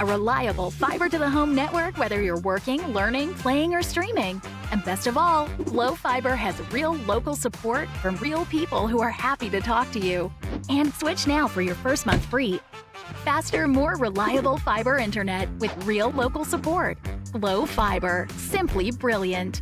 a reliable fiber-to-the-home network whether you're working, learning, playing, or streaming. And best of all, Glo Fiber has real local support from real people who are happy to talk to you. And switch now for your first month free. Faster, more reliable fiber internet with real local support. Glo Fiber, simply brilliant.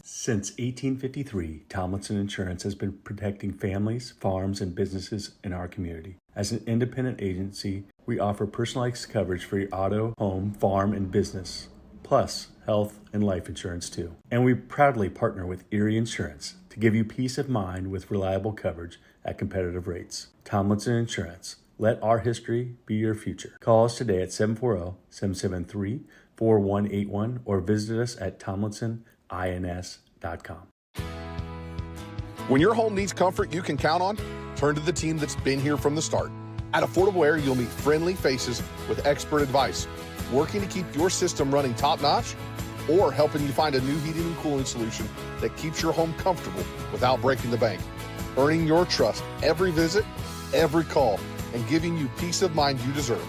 Since 1853, Tomlinson Insurance has been protecting families, farms, and businesses in our community. As an independent agency, we offer personalized coverage for your auto, home, farm, and business, plus health and life insurance too. And we proudly partner with Erie Insurance to give you peace of mind with reliable coverage at competitive rates. Tomlinson Insurance. Let our history be your future. Call us today at 740-773-4181 or visit us at tomlinsonins.com. When your home needs comfort you can count on, turn to the team that's been here from the start. At Affordable Air, you'll meet friendly faces with expert advice, working to keep your system running top-notch or helping you find a new heating and cooling solution that keeps your home comfortable without breaking the bank. Earning your trust every visit, every call, and giving you peace of mind you deserve.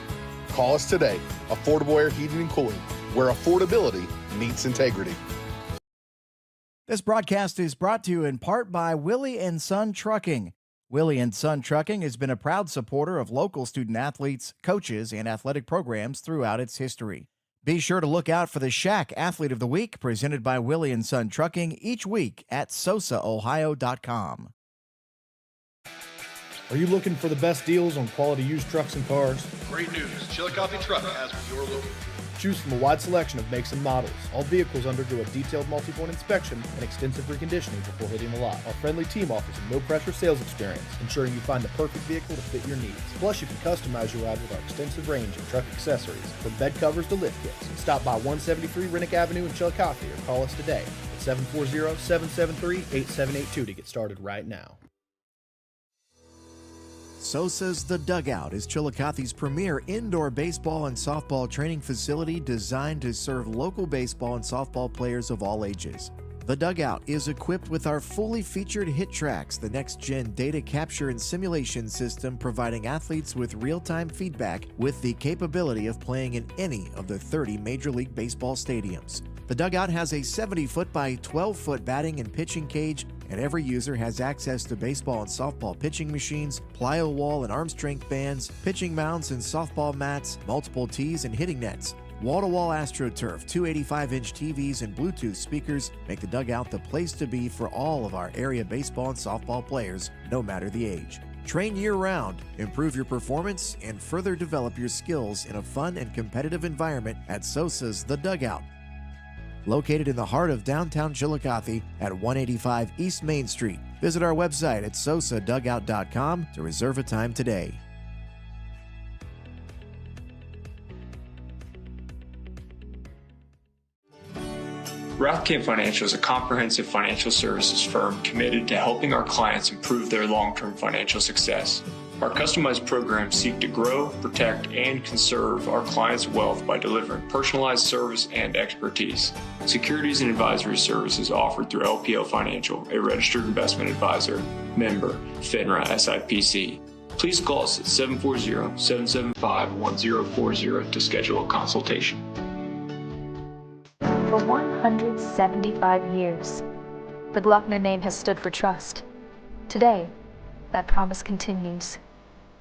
Call us today. Affordable Air Heating and Cooling, where affordability meets integrity. This broadcast is brought to you in part by Willey Son Trucking. Willey Son Trucking has been a proud supporter of local student athletes, coaches, and athletic programs throughout its history. Be sure to look out for the Shack Athlete of the Week presented by Willey Son Trucking each week at sosaohio.com. Are you looking for the best deals on quality used trucks and cars? Great news. Chillicothe Truck has what you're looking for. Choose from a wide selection of makes and models. All vehicles undergo a detailed multi-point inspection and extensive reconditioning before hitting the lot. Our friendly team offers a no-pressure sales experience, ensuring you find the perfect vehicle to fit your needs. Plus, you can customize your ride with our extensive range of truck accessories, from bed covers to lift kits. Stop by 173 Rennick Avenue in Chillicothe or call us today at 740-773-8782 to get started right now. Sosa's The Dugout is Chillicothe's premier indoor baseball and softball training facility designed to serve local baseball and softball players of all ages. The Dugout is equipped with our fully featured hit tracks, the next-gen data capture and simulation system providing athletes with real-time feedback with the capability of playing in any of the 30 Major League Baseball stadiums. The Dugout has a 70-foot by 12-foot batting and pitching cage, and every user has access to baseball and softball pitching machines, plyo wall and arm strength bands, pitching mounts and softball mats, multiple tees and hitting nets. Wall-to-wall AstroTurf, 285-inch TVs and Bluetooth speakers make the Dugout the place to be for all of our area baseball and softball players, no matter the age. Train year-round, improve your performance, and further develop your skills in a fun and competitive environment at Sosa's The Dugout. Located in the heart of downtown Chillicothe at 185 East Main Street. Visit our website at sosadugout.com to reserve a time today. Rathkamp Financial is a comprehensive financial services firm committed to helping our clients improve their long-term financial success. Our customized programs seek to grow, protect, and conserve our clients' wealth by delivering personalized service and expertise. Securities and advisory services offered through LPL Financial, a registered investment advisor, member, FINRA SIPC. Please call us at 740-775-1040 to schedule a consultation. For 175 years, the Glockner name has stood for trust. Today, that promise continues.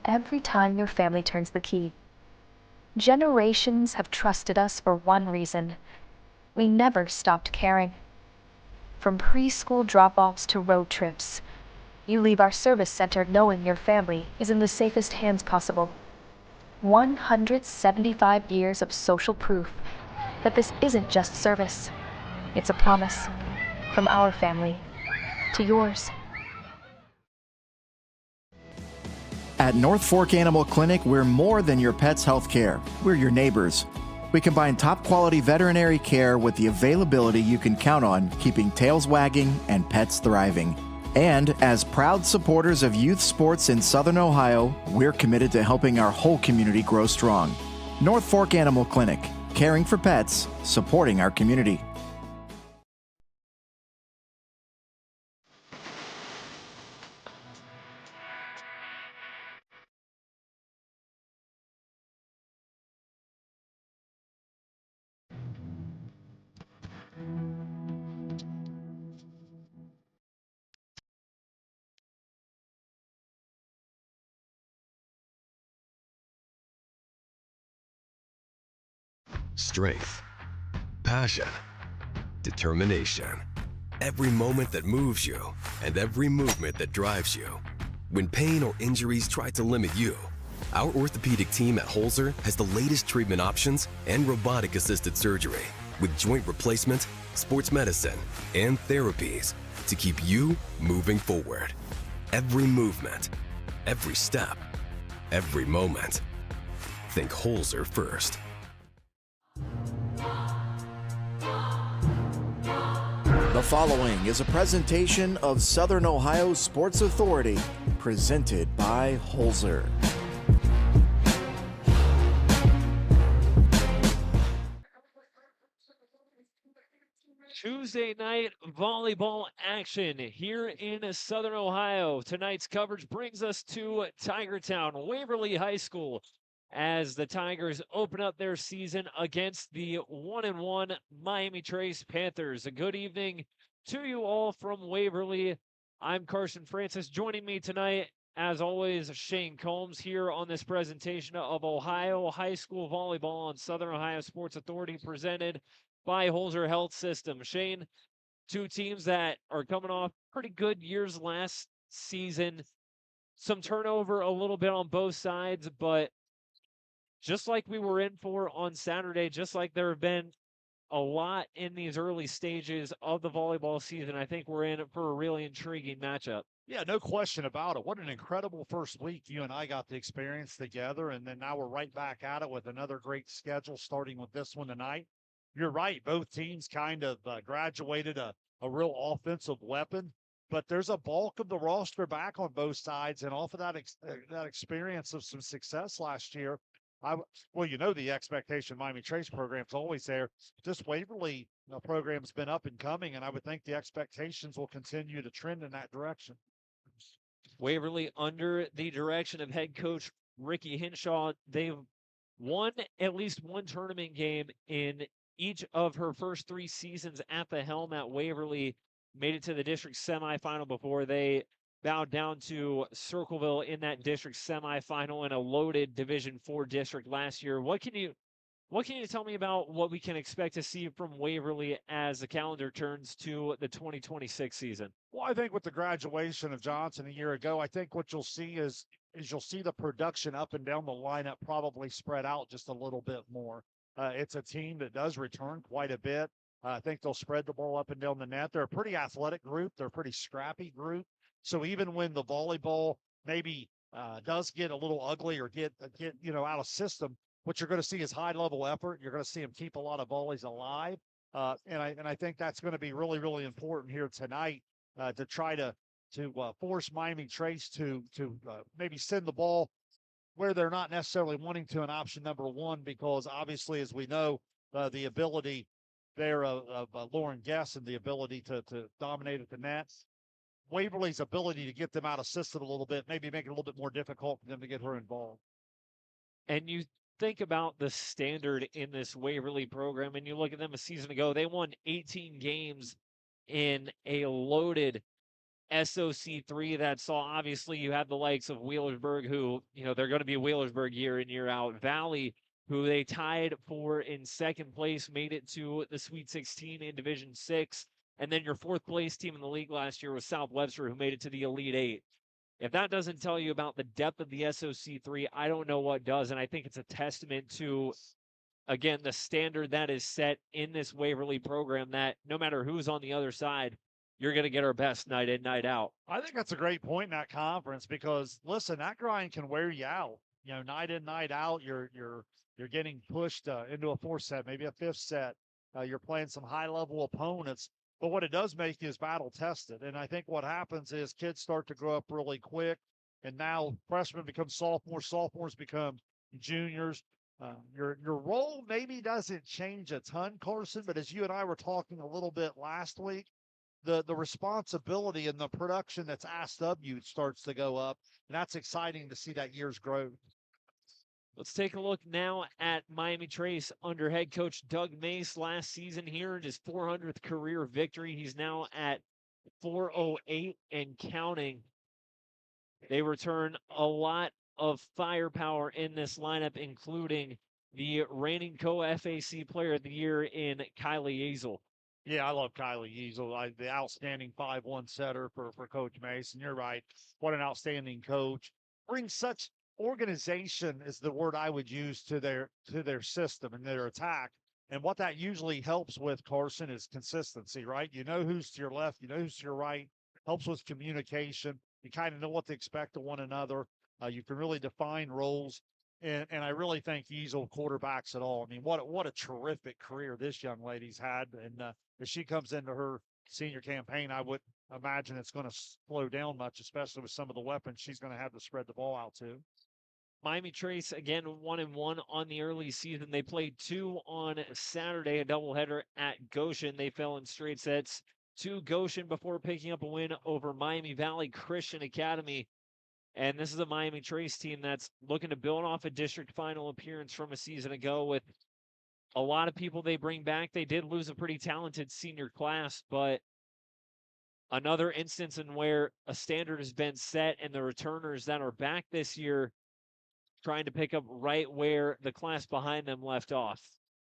Every time your family turns the key. Generations have trusted us for one reason. We never stopped caring. From preschool drop-offs to road trips, you leave our service center knowing your family is in the safest hands possible. 175 years of social proof that this isn't just service. It's a promise from our family to yours. At North Fork Animal Clinic, we're more than your pet's health care. We're your neighbors. We combine top quality veterinary care with the availability you can count on, keeping tails wagging and pets thriving. And as proud supporters of youth sports in Southern Ohio, we're committed to helping our whole community grow strong. North Fork Animal Clinic, caring for pets, supporting our community. strength, passion, determination. Every moment that moves you and every movement that drives you. When pain or injuries try to limit you, our orthopedic team at Holzer has the latest treatment options and robotic-assisted surgery with joint replacement, sports medicine, and therapies to keep you moving forward. Every movement, every step, every moment. Think Holzer first. The following is a presentation of Southern Ohio Sports Authority, presented by Holzer. Tuesday night volleyball action here in Southern Ohio. Tonight's coverage brings us to Tigertown, Waverly High School, as the Tigers open up their season against the 1-1 Miami Trace Panthers. A good evening to you all from Waverly. I'm Carson Francis. Joining me tonight, as always, Shayne Combs here on this presentation of Ohio High School Volleyball on Southern Ohio Sports Authority, presented by Holzer Health System. Shayne, two teams that are coming off pretty good years last season. Some turnover a little bit on both sides, but just like we were in for on Saturday, just like there have been a lot in these early stages of the volleyball season, I think we're in for a really intriguing matchup. Yeah, no question about it. What an incredible first week you and I got to experience together, and then now we're right back at it with another great schedule, starting with this one tonight. You're right. Both teams kind of graduated a real offensive weapon, but there's a bulk of the roster back on both sides, and off of that experience of some success last year, well, you know, the expectation Miami Trace program's always there. This Waverly program's been up and coming, and I would think the expectations will continue to trend in that direction. Waverly, under the direction of head coach Ricky Hinshaw, they've won at least one tournament game in each of her first three seasons at the helm at Waverly. Made it to the district semifinal before they bowed down to Circleville in that district semifinal in a loaded Division IV district last year. What can you tell me about what we can expect to see from Waverly as the calendar turns to the 2026 season? Well, I think with the graduation of Johnson a year ago, I think what you'll see is you'll see the production up and down the lineup probably spread out just a little bit more. It's a team that does return quite a bit. I think they'll spread the ball up and down the net. They're a pretty athletic group. They're a pretty scrappy group. So even when the volleyball maybe does get a little ugly or get out of system, what you're going to see is high level effort. You're going to see them keep a lot of volleys alive, and I think that's going to be really, really important here tonight to try to force Miami Trace to maybe send the ball where they're not necessarily wanting to in option number one, because obviously, as we know, the ability there of Lauren Guess and the ability to dominate at the net, Waverly's ability to get them out of system a little bit, maybe make it a little bit more difficult for them to get her involved. And you think about the standard in this Waverly program, and you look at them a season ago, they won 18 games in a loaded SOC3 that saw, obviously, you have the likes of Wheelersburg, who, they're going to be Wheelersburg year in, year out. Valley, who they tied for in second place, made it to the Sweet 16 in Division 6. And then your fourth place team in the league last year was South Webster, who made it to the Elite 8. If that doesn't tell you about the depth of the SOC3, I don't know what does. And I think it's a testament to, again, the standard that is set in this Waverly program, that no matter who's on the other side, you're going to get our best night in, night out. I think that's a great point in that conference, because listen, that grind can wear you out. Night in, night out, you're getting pushed into a fourth set, maybe a fifth set. You're playing some high level opponents, but what it does make you is battle tested. And I think what happens is kids start to grow up really quick, and now freshmen become sophomores become juniors. Your role maybe doesn't change a ton, Carson, but as you and I were talking a little bit last week, the responsibility and the production that's asked of you starts to go up, and that's exciting to see that year's growth. Let's take a look now at Miami Trace under head coach Doug Mace. Last season here in his 400th career victory. He's now at 408 and counting. They return a lot of firepower in this lineup, including the reigning co-FAC Player of the Year in Kylie Easel. Yeah, I love Kylie Easel, the outstanding 5-1 setter for Coach Mason. You're right. What an outstanding coach. Brings such organization is the word I would use to their system and their attack. And what that usually helps with, Carson, is consistency, right? You know who's to your left, you know who's to your right. Helps with communication. You kind of know what to expect of one another. You can really define roles. And I really think Easel quarterbacks it all. I mean, what a terrific career this young lady's had. And if she comes into her senior campaign, I would imagine it's going to slow down much, especially with some of the weapons she's going to have to spread the ball out to. Miami Trace, again, 1-1 on the early season. They played 2 on Saturday, a doubleheader at Goshen. They fell in straight sets to Goshen before picking up a win over Miami Valley Christian Academy. And this is a Miami Trace team that's looking to build off a district final appearance from a season ago with a lot of people they bring back. They did lose a pretty talented senior class, but another instance in where a standard has been set and the returners that are back this year trying to pick up right where the class behind them left off.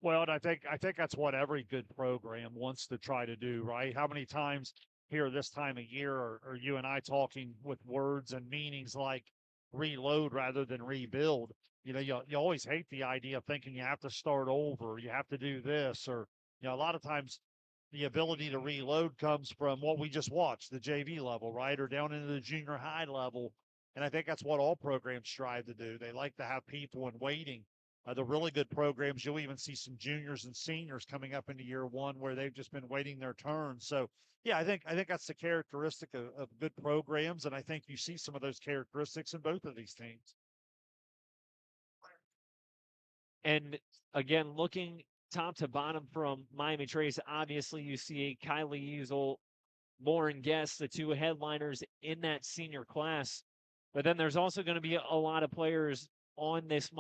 Well, and I think that's what every good program wants to try to do, right? How many times here this time of year are you and I talking with words and meanings like reload rather than rebuild? You know, you always hate the idea of thinking you have to start over, you have to do this, or, you know, a lot of times the ability to reload comes from what we just watched, the JV level, right? Or down into the junior high level. And I think that's what all programs strive to do. They like to have people in waiting. The really good programs, you'll even see some juniors and seniors coming up into year one where they've just been waiting their turn. So, yeah, I think that's the characteristic of good programs, and I think you see some of those characteristics in both of these teams. And again, looking top to bottom from Miami Trace, obviously you see Kylie Easel, Lauren Guest, the two headliners in that senior class. But then there's also going to be a lot of players on this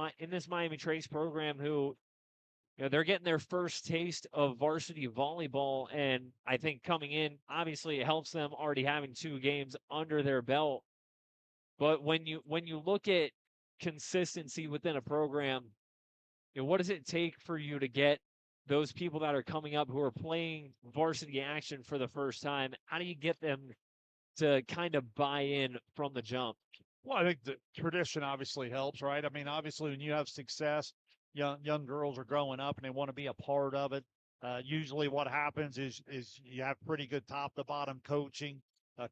Miami Trace program who, you know, they're getting their first taste of varsity volleyball, and I think coming in, obviously it helps them already having 2 games under their belt. But when you look at consistency within a program, you know, what does it take for you to get those people that are coming up who are playing varsity action for the first time? How do you get them to kind of buy in from the jump? Well, I think the tradition obviously helps, right? I mean, obviously when you have success, young girls are growing up and they want to be a part of it. Usually what happens is you have pretty good top to bottom coaching.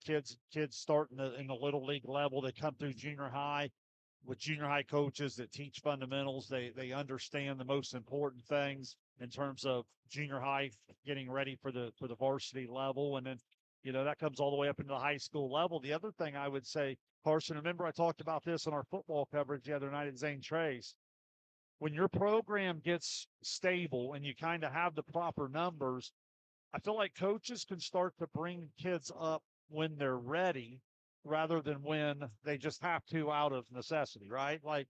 Kids start in the little league level. They come through junior high with junior high coaches that teach fundamentals. They understand the most important things in terms of junior high getting ready for the varsity level. And then, you know, that comes all the way up into the high school level. The other thing I would say, Carson, remember I talked about this in our football coverage the other night at Zane Trace. When your program gets stable and you kind of have the proper numbers, I feel like coaches can start to bring kids up when they're ready rather than when they just have to out of necessity, right? Like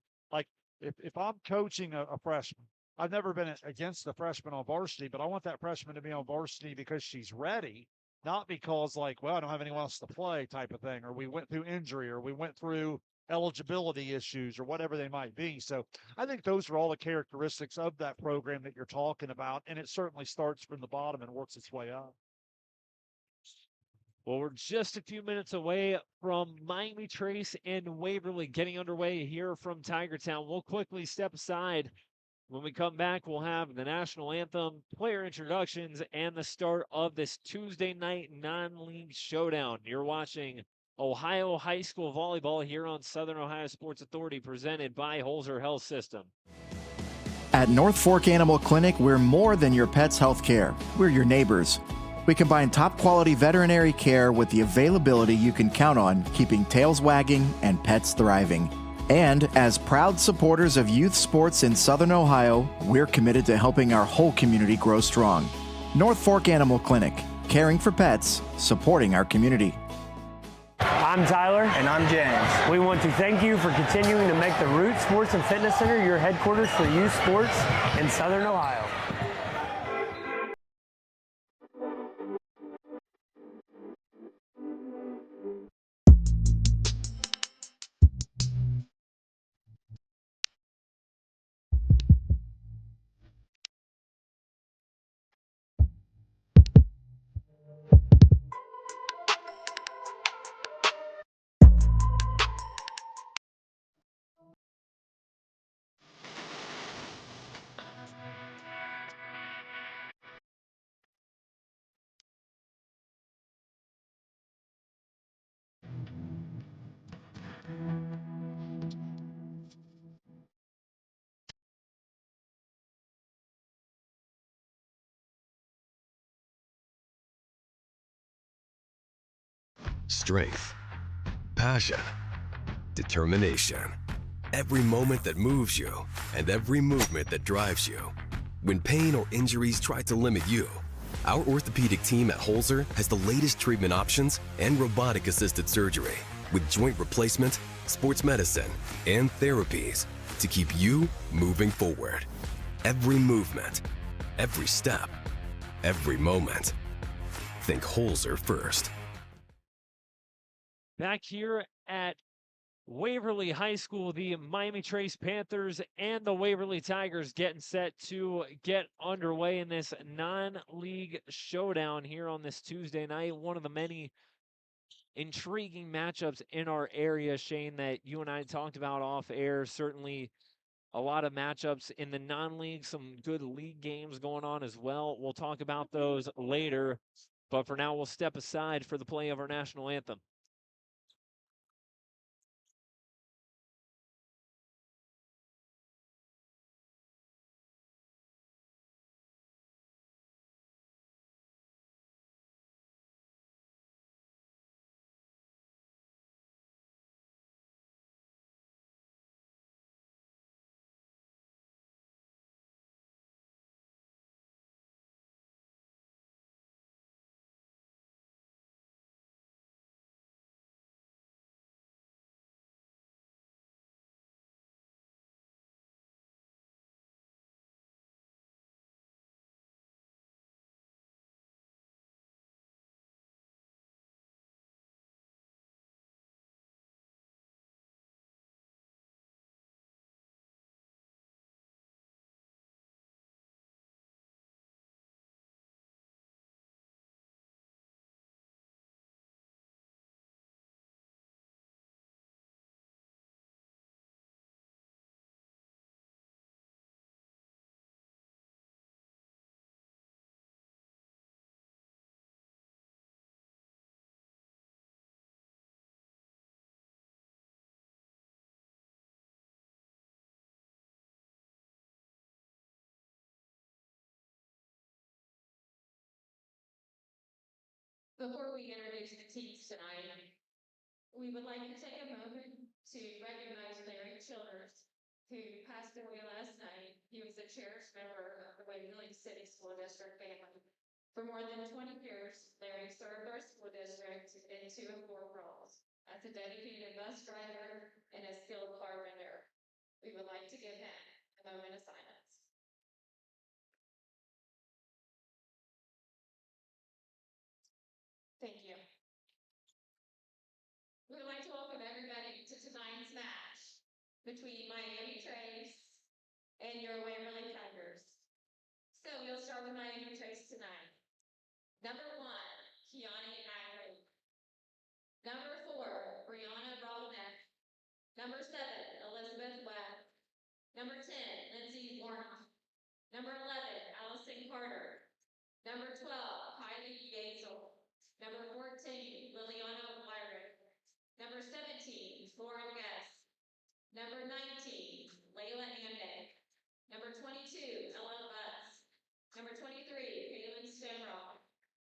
if I'm coaching a freshman, I've never been against the freshman on varsity, but I want that freshman to be on varsity because she's ready. Not because like, well, I don't have anyone else to play type of thing, or we went through injury, or we went through eligibility issues, or whatever they might be. So I think those are all the characteristics of that program that you're talking about. And it certainly starts from the bottom and works its way up. Well, we're just a few minutes away from Miami Trace and Waverly getting underway here from Tigertown. We'll quickly step aside. When we come back, we'll have the national anthem, player introductions, and the start of this Tuesday night non-league showdown. You're watching Ohio High School Volleyball here on Southern Ohio Sports Authority, presented by Holzer Health System. At North Fork Animal Clinic, we're more than your pet's health care. We're your neighbors. We combine top-quality veterinary care with the availability you can count on, keeping tails wagging and pets thriving. And as proud supporters of youth sports in Southern Ohio, we're committed to helping our whole community grow strong. North Fork Animal Clinic, caring for pets, supporting our community. I'm Tyler. And I'm James. We want to thank you for continuing to make the Root Sports and Fitness Center your headquarters for youth sports in Southern Ohio. strength, passion, determination. Every moment that moves you and every movement that drives you. When pain or injuries try to limit you, our orthopedic team at Holzer has the latest treatment options and robotic-assisted surgery with joint replacement, sports medicine, and therapies to keep you moving forward. Every movement, every step, every moment. Think Holzer first. Back here at Waverly High School, the Miami Trace Panthers and the Waverly Tigers getting set to get underway in this non-league showdown here on this Tuesday night. One of the many intriguing matchups in our area, Shane, that you and I talked about off air. Certainly a lot of matchups in the non-league, some good league games going on as well. We'll talk about those later, but for now, we'll step aside for the play of our national anthem. Before we introduce the teams tonight, we would like to take a moment to recognize Larry Childers, who passed away last night. He was a cherished member of the Waverly City School District family. For more than 20 years, Larry served our school district in 2 of 4 roles, as a dedicated bus driver and a skilled carpenter. We would like to give him a moment of silence. Thank you. We would like to welcome everybody to tonight's match between Miami Trace and your Waverly Tigers. So we'll start with Miami Trace tonight. Number 1, Kiani Ivory. Number 4, Brianna Robinette. Number 7, Elizabeth Webb. Number 10, Lindsay Warnock. Number 11, Allison Carter. Number 12, Kylie Yazel. Number 14, Liliana Wyrick. Number 17, Lauren Guest. Number 19, Layla Ande. Number 22, Ella Butts. Number 23, Caitlin Stemrock.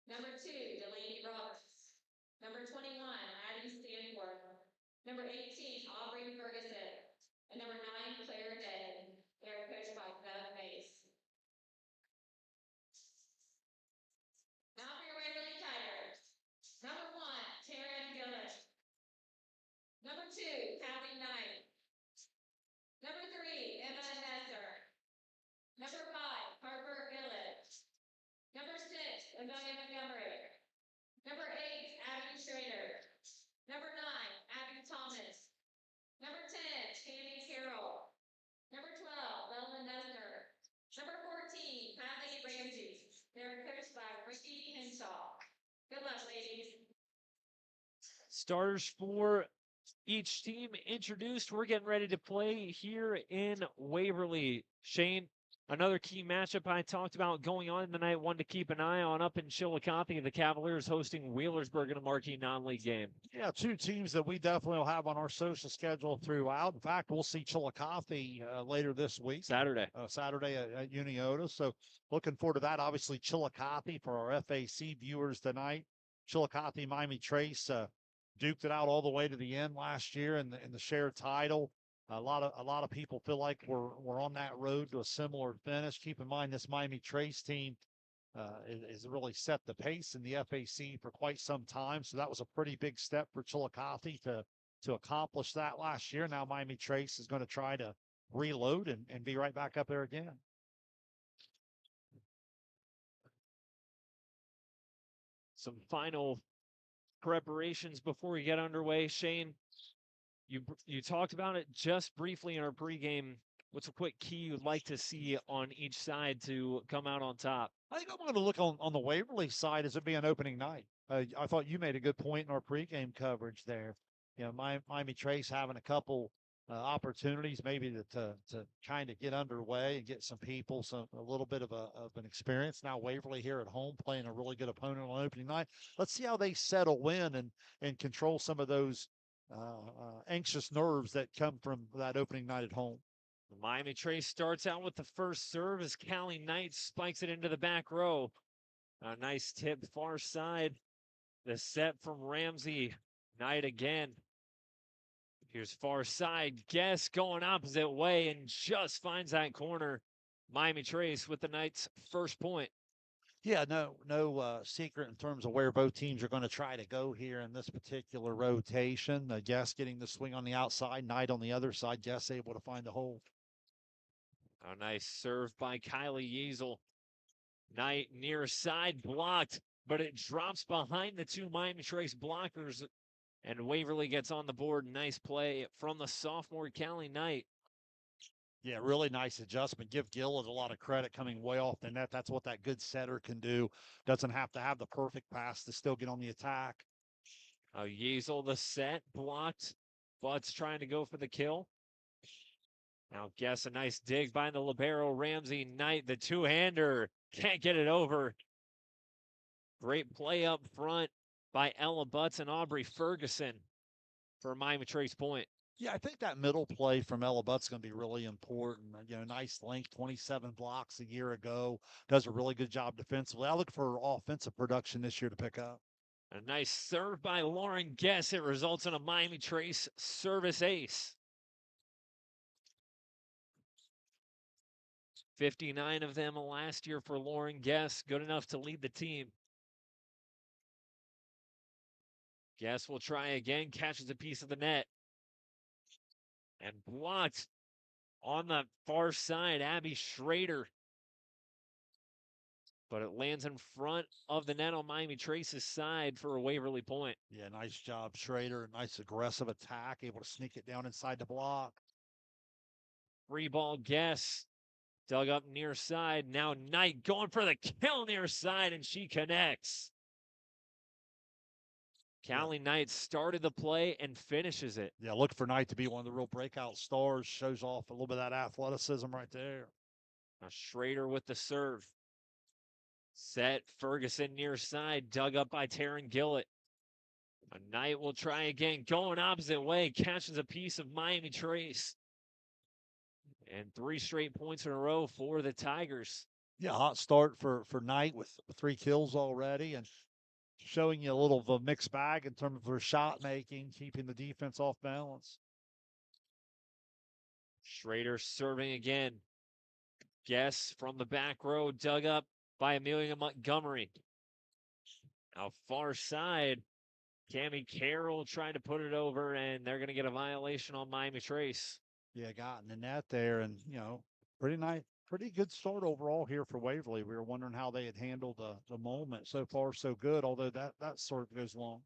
Number 2, Delaney Roberts. Number 21, Addie Stanford. Number 18, Aubrey Ferguson. And number 9, Claire Day. They are coached by Beth Mace. Now for your Waverly Tigers. Number 1, Taryn Gillis. Number 2, Kathy Knight. Number 3, Emma Nesser. Number 5, Harper Gillett. Number 6, Amelia Montgomery. Number 8, Abby Schrader. Number 9, Abby Thomas. Number 10, Tammy Carroll. Number 12, Bella Nesner. Number 14, Kathy Ramsey. They're coached by Ricky Henshaw. Good luck, ladies. Starters for each team introduced. We're getting ready to play here in Waverly. Shane, another key matchup I talked about going on tonight, one to keep an eye on up in Chillicothe. The Cavaliers hosting Wheelersburg in a marquee non-league game. Yeah, 2 teams that we definitely will have on our social schedule throughout. In fact, we'll see Chillicothe later this week. Saturday at Uniota. So looking forward to that. Obviously, Chillicothe for our FAC viewers tonight. Chillicothe, Miami Trace duked it out all the way to the end last year in the shared title. A lot of people feel like we're on that road to a similar finish. Keep in mind this Miami Trace team is really set the pace in the FAC for quite some time. So that was a pretty big step for Chillicothe to accomplish that last year. Now Miami Trace is going to try to reload and be right back up there again. Some final preparations before we get underway. Shayne, you talked about it just briefly in our pregame. What's a quick key you'd like to see on each side to come out on top? I think I'm going to look on the Waverly side as it being opening night. I thought you made a good point in our pregame coverage there. You know, Miami Trace having a couple opportunities maybe to kind of get underway and get some people, a little bit of an experience. Now Waverly here at home playing a really good opponent on opening night. Let's see how they settle in and control some of those anxious nerves that come from that opening night at home. The Miami Trace starts out with the first serve as Callie Knight spikes it into the back row. A nice tip far side. The set from Ramsey. Knight again. Here's far side. Guess going opposite way and just finds that corner. Miami Trace with the Knights' first point. Yeah, no secret in terms of where both teams are going to try to go here in this particular rotation. Guess getting the swing on the outside, Knight on the other side. Guess able to find the hole. A nice serve by Kylie Yeasel. Knight near side blocked, but it drops behind the two Miami Trace blockers, and Waverly gets on the board. Nice play from the sophomore Callie Knight. Yeah, really nice adjustment. Give Gillett a lot of credit coming way off the net. That's what that good setter can do. Doesn't have to have the perfect pass to still get on the attack. Yeasel the set, blocked. Butts trying to go for the kill. Now Guess a nice dig by the libero Ramsey. Knight, the two-hander, can't get it over. Great play up front by Ella Butts and Aubrey Ferguson for Miami Trace point. Yeah, I think that middle play from Ella Butts is going to be really important. You know, nice length, 27 blocks a year ago. Does a really good job defensively. I look for offensive production this year to pick up. A nice serve by Lauren Guess. It results in a Miami Trace service ace. 59 of them last year for Lauren Guess. Good enough to lead the team. Guess will try again. Catches a piece of the net. And blocked on the far side, Abby Schrader. But it lands in front of the net on Miami Trace's side for a Waverly point. Yeah, nice job, Schrader. Nice aggressive attack, able to sneak it down inside the block. Free ball Guess. Dug up near side. Now Knight going for the kill near side, and she connects. Callie Knight started the play and finishes it. Yeah, look for Knight to be one of the real breakout stars. Shows off a little bit of that athleticism right there. Now Schrader with the serve. Set Ferguson near side, dug up by Taryn Gillett. A Knight will try again, going opposite way, catches a piece of Miami Trace. And 3 straight points in a row for the Tigers. Yeah, hot start for Knight with 3 kills already, and showing you a little of a mixed bag in terms of her shot making, keeping the defense off balance. Schrader serving again. Guess from the back row, dug up by Amelia Montgomery. Now far side, Cammie Carroll trying to put it over, and they're going to get a violation on Miami Trace. Yeah, got in the net there, and, you know, pretty good start overall here for Waverly. We were wondering how they had handled the moment. So far, so good, although that sort of goes long.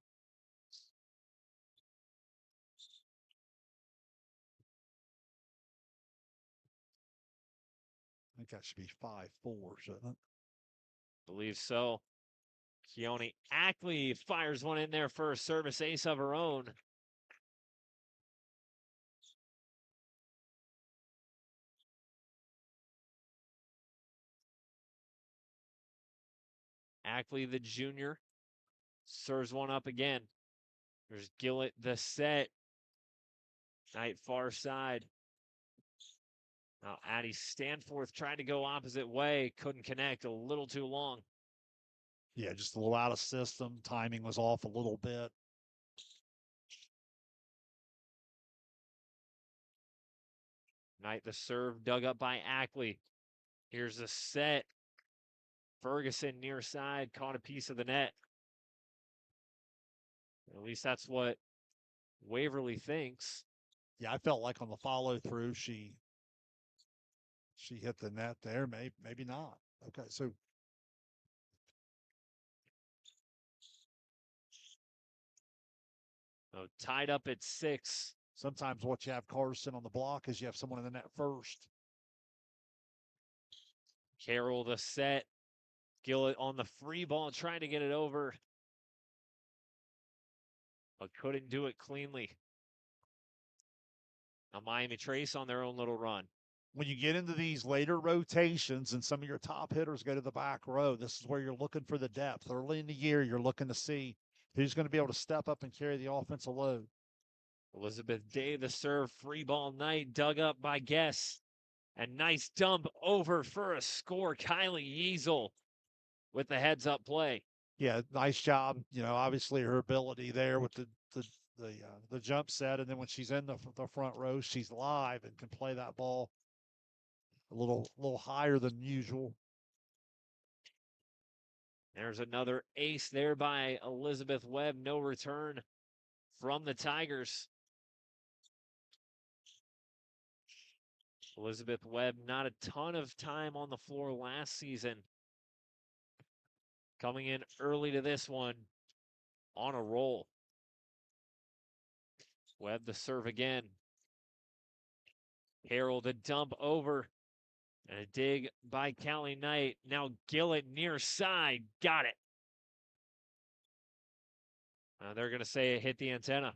I think that should be 5-4, shouldn't it? Believe so. Keone Ackley fires one in there for a service ace of her own. Ackley, the junior, serves one up again. There's Gillett, the set. Knight far side. Now Addie Stanforth tried to go opposite way. Couldn't connect, a little too long. Yeah, just a little out of system. Timing was off a little bit. Knight the serve dug up by Ackley. Here's the set. Ferguson near side caught a piece of the net. At least that's what Waverly thinks. Yeah, I felt like on the follow through, she hit the net there. Maybe not. Okay, so Tied up at 6. Sometimes what you have Carson on the block is you have someone in the net first. Carroll the set. Gillett on the free ball trying to get it over, but couldn't do it cleanly. Now Miami Trace on their own little run. When you get into these later rotations and some of your top hitters go to the back row, this is where you're looking for the depth. Early in the year, you're looking to see who's going to be able to step up and carry the offensive load. Elizabeth Day the serve, free ball Knight dug up by Guess. And nice dump over for a score. Kylie Yeasel with the heads up play. Yeah, nice job. You know, obviously her ability there with the jump set, and then when she's in the front row, she's live and can play that ball a little higher than usual. There's another ace there by Elizabeth Webb. No return from the Tigers. Elizabeth Webb, not a ton of time on the floor last season. Coming in early to this one on a roll. Webb the serve again. Harold the dump over. And a dig by Callie Knight. Now Gillett near side. Got it. They're going to say it hit the antenna.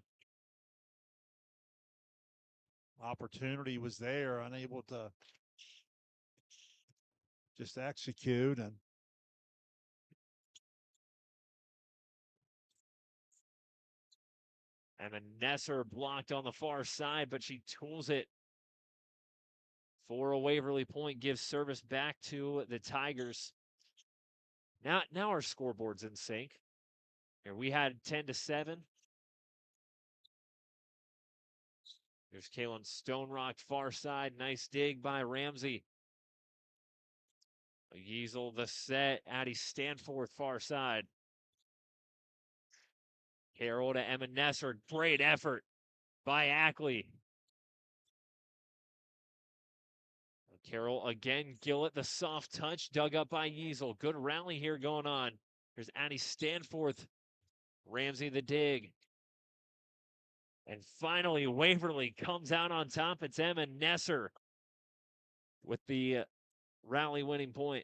Opportunity was there, unable to just execute. And then Nesser blocked on the far side, but she tools it for a Waverly point. Gives service back to the Tigers. Now our scoreboard's in sync. Here we had 10-7. There's Kaylin Stonerock far side. Nice dig by Ramsey. Yeasel the set. Addie Stanforth far side. Carroll to Emma Nesser. Great effort by Ackley. Carroll again. Gillett the soft touch. Dug up by Yeasel. Good rally here going on. There's Addie Stanforth. Ramsey the dig. And finally, Waverly comes out on top. It's Emma Nesser with the rally winning point.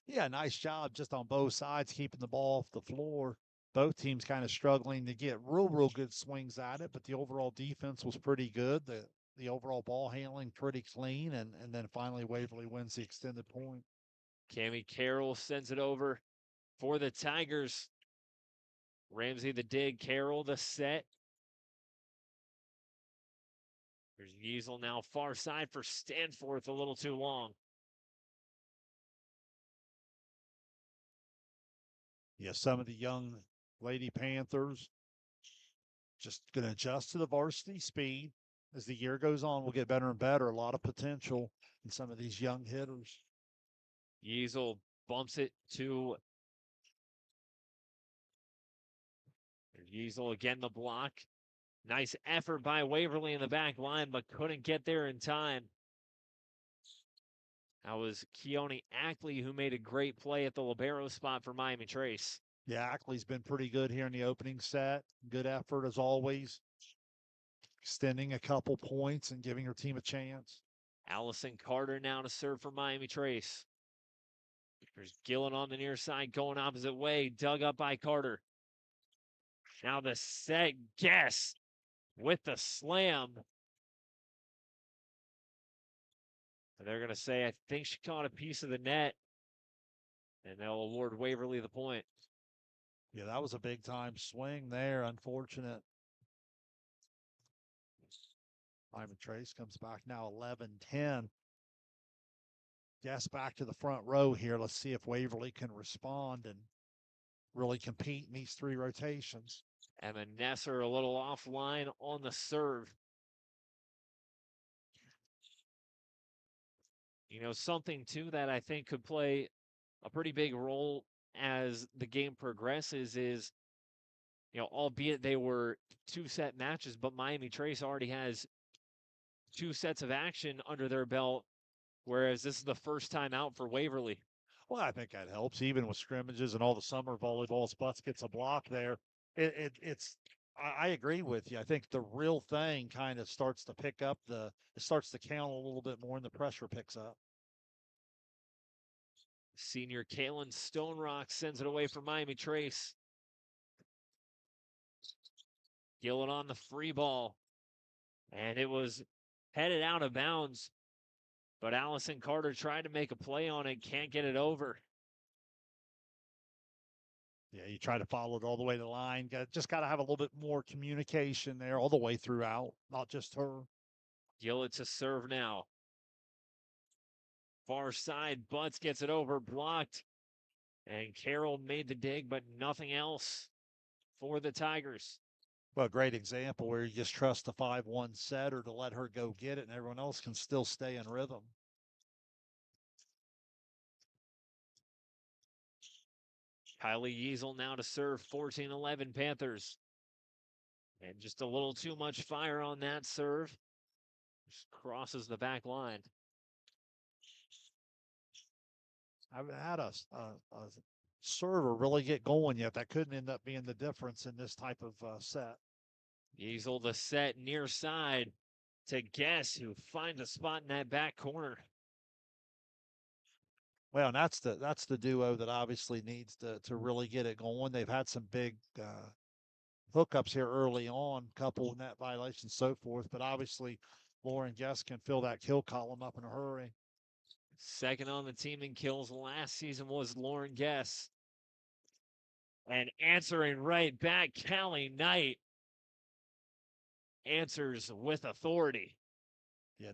yeah, nice job just on both sides, keeping the ball off the floor. Both teams kind of struggling to get real good swings at it, but the overall defense was pretty good. The overall ball handling pretty clean, and then finally Waverly wins the extended point. Cammie Carroll sends it over for the Tigers. Ramsey the dig, Carroll the set. There's Yeasel now far side for Stanforth, a little too long. Yeah, some of the young Lady Panthers just going to adjust to the varsity speed. As the year goes on, we'll get better and better. A lot of potential in some of these young hitters. Yeasel bumps it to Yeasel again, the block. Nice effort by Waverly in the back line, but couldn't get there in time. That was Keone Ackley who made a great play at the libero spot for Miami Trace. Yeah, Ackley's been pretty good here in the opening set. Good effort as always. Extending a couple points and giving her team a chance. Allison Carter now to serve for Miami Trace. There's Gillen on the near side going opposite way. Dug up by Carter. Now the set Guess with the slam. And they're going to say, I think she caught a piece of the net. And they'll award Waverly the point. Yeah, that was a big time swing there. Unfortunate. Miami Trace comes back now 11-10. Guess back to the front row here. Let's see if Waverly can respond and really compete in these 3 rotations. Emma Nesser a little offline on the serve. You know, something too that I think could play a pretty big role as the game progresses is, you know, albeit they were 2-set matches, but Miami Trace already has 2 sets of action under their belt, whereas this is the first time out for Waverly. Well, I think that helps, even with scrimmages and all the summer volleyballs. Butts gets a block there. It's. I agree with you. I think the real thing kind of starts to pick up it starts to count a little bit more, and the pressure picks up. Senior Kalen Stonerock sends it away for Miami Trace. Gillett on the free ball, and it was headed out of bounds, but Allison Carter tried to make a play on it, can't get it over. Yeah, you try to follow it all the way to the line. Just got to have a little bit more communication there all the way throughout, not just her. Gillett to serve now. Far side, Butts gets it over, blocked. And Carroll made the dig, but nothing else for the Tigers. Well, a great example where you just trust the 5-1 setter to let her go get it, and everyone else can still stay in rhythm. Kylie Yeasel now to serve, 14-11 Panthers. And just a little too much fire on that serve. Just crosses the back line. I haven't had a server really get going yet. That couldn't end up being the difference in this type of set. Yeasel the set near side to Guess, who finds a spot in that back corner. Well, and that's the duo that obviously needs to really get it going. They've had some big hookups here early on, couple net violations, so forth. But obviously, Lauren Guess can fill that kill column up in a hurry. Second on the team in kills last season was Lauren Guess. And answering right back, Callie Knight answers with authority. Yeah,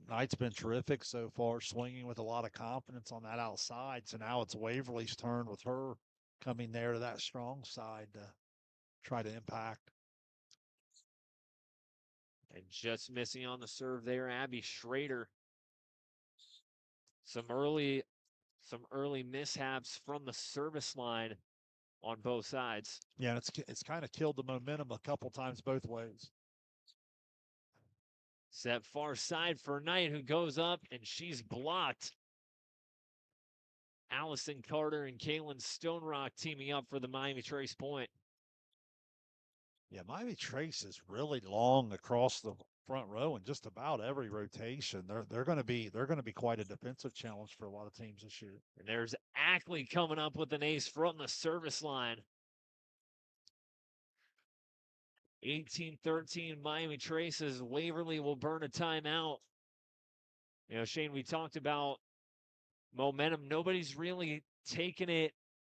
Knight's been terrific so far, swinging with a lot of confidence on that outside. So now it's Waverly's turn with her coming there to that strong side to try to impact. And just missing on the serve there, Abby Schrader. Some early mishaps from the service line on both sides. Yeah, it's kind of killed the momentum a couple times both ways. Set far side for Knight, who goes up, and she's blocked. Allison Carter and Kaylin Stonerock teaming up for the Miami Trace point. Yeah, Miami Trace is really long across the front row in just about every rotation. They're going to be quite a defensive challenge for a lot of teams this year. And there's Ackley coming up with an ace from the service line. 18-13 Miami Traces. Waverly will burn a timeout. You know, Shane, we talked about momentum. Nobody's really taken it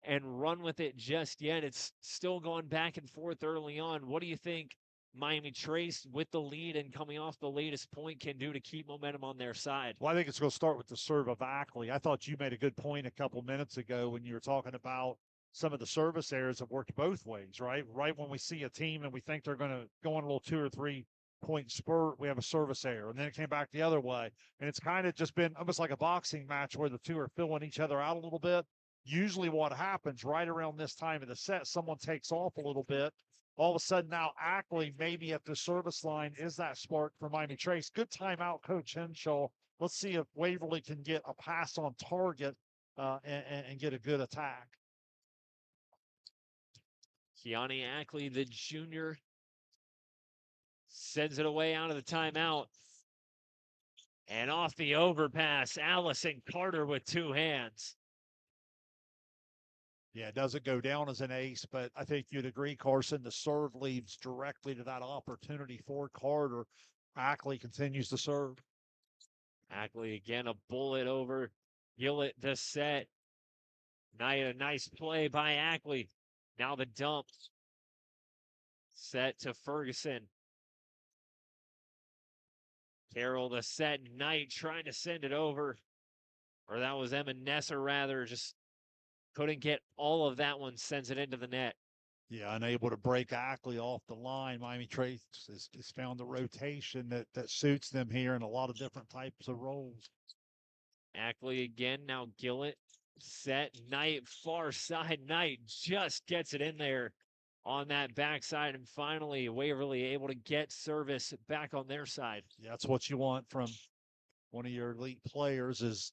and run with it just yet. It's still going back and forth early on. What do you think Miami Trace, with the lead and coming off the latest point, can do to keep momentum on their side? Well, I think it's going to start with the serve of Ackley. I thought you made a good point a couple minutes ago when you were talking about some of the service errors have worked both ways, right? Right when we see a team and we think they're going to go on a little 2 or 3 point spurt, we have a service error. And then it came back the other way. And it's kind of just been almost like a boxing match where the two are filling each other out a little bit. Usually what happens right around this time of the set, someone takes off a little bit. All of a sudden now Ackley maybe at the service line is that spark for Miami Trace. Good timeout, Coach Henshaw. Let's see if Waverly can get a pass on target and get a good attack. Keani Ackley, the junior, sends it away out of the timeout. And off the overpass, Allison Carter with 2 hands. Yeah, it doesn't go down as an ace, but I think you'd agree, Carson, the serve leads directly to that opportunity for Carter. Ackley continues to serve. Ackley again, a bullet over Gillett to set. Knight, a nice play by Ackley. Now the dump. Set to Ferguson. Carroll the set. Knight trying to send it over. Or that was Emma Nesser, rather. Just couldn't get all of that one, sends it into the net. Yeah, unable to break Ackley off the line. Miami Trace has found the rotation that suits them here in a lot of different types of roles. Ackley again, now Gillett, set, Knight, far side, Knight just gets it in there on that backside, and finally Waverly able to get service back on their side. Yeah, that's what you want from one of your elite players is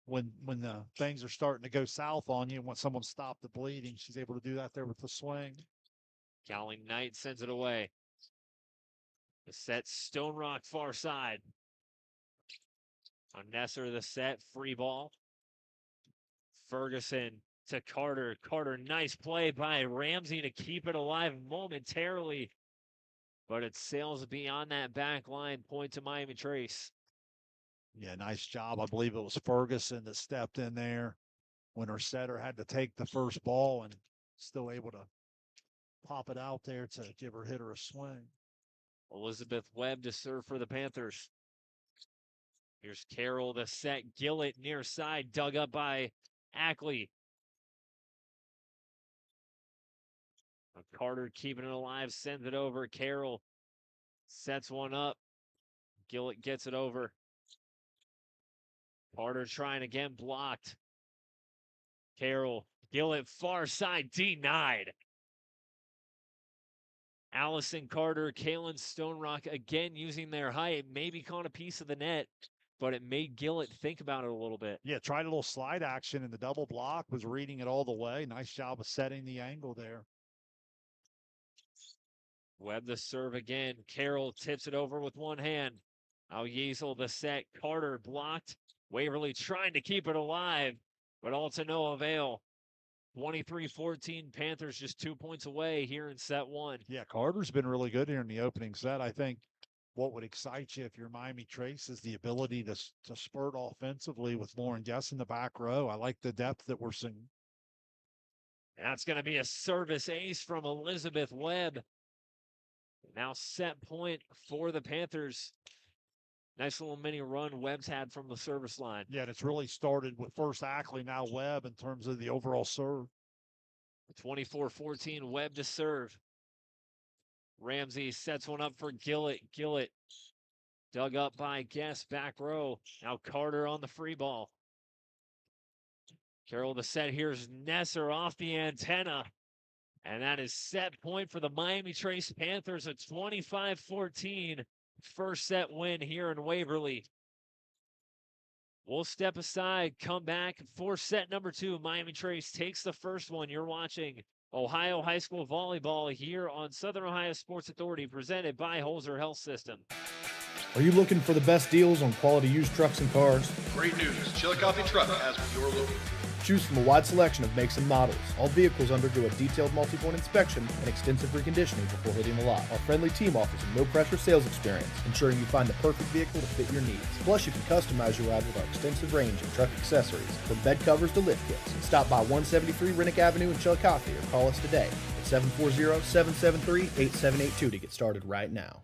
when the things are starting to go south on you and when someone stop the bleeding, she's able to do that there with the swing. Callie Knight sends it away. The set, Stone Rock far side. On Nesser, the set, free ball. Ferguson to Carter. Carter, nice play by Ramsey to keep it alive momentarily. But it sails beyond that back line, point to Miami Trace. Yeah, nice job. I believe it was Ferguson that stepped in there when her setter had to take the first ball and still able to pop it out there to give her hitter a swing. Elizabeth Webb to serve for the Panthers. Here's Carroll, the set, Gillett near side, dug up by Ackley. Carter keeping it alive, sends it over. Carroll sets one up. Gillett gets it over. Carter trying again, blocked. Carroll, Gillett far side, denied. Allison Carter, Kaylin Stonerock again using their height, maybe caught a piece of the net, but it made Gillett think about it a little bit. Yeah, tried a little slide action in the double block, was reading it all the way. Nice job of setting the angle there. Webb the serve again. Carroll tips it over with one hand. Al-Yezel the set. Carter blocked. Waverly trying to keep it alive, but all to no avail. 23-14, Panthers just 2 points away here in set one. Yeah, Carter's been really good here in the opening set. I think what would excite you if you're Miami Trace is the ability to spurt offensively with Lauren Guess in the back row. I like the depth that we're seeing. That's going to be a service ace from Elizabeth Webb. Now set point for the Panthers. Nice little mini run Webb's had from the service line. Yeah, and it's really started with first Ackley, now Webb in terms of the overall serve. 24-14, Webb to serve. Ramsey sets one up for Gillett. Gillett dug up by Guess, back row. Now Carter on the free ball. Carroll the set. Here's Nesser off the antenna. And that is set point for the Miami Trace Panthers at 25-14. First set win here in Waverly. We'll step aside, come back for set number two. Miami Trace takes the first one. You're watching Ohio High School Volleyball here on Southern Ohio Sports Authority, presented by Holzer Health System. Are you looking for the best deals on quality used trucks and cars? Great news. Chillicothe Truck has what you're looking for. Choose from a wide selection of makes and models. All vehicles undergo a detailed multi-point inspection and extensive reconditioning before hitting the lot. Our friendly team offers a no-pressure sales experience, ensuring you find the perfect vehicle to fit your needs. Plus, you can customize your ride with our extensive range of truck accessories, from bed covers to lift kits. Stop by 173 Rennick Avenue in Chillicothe or call us today at 740-773-8782 to get started right now.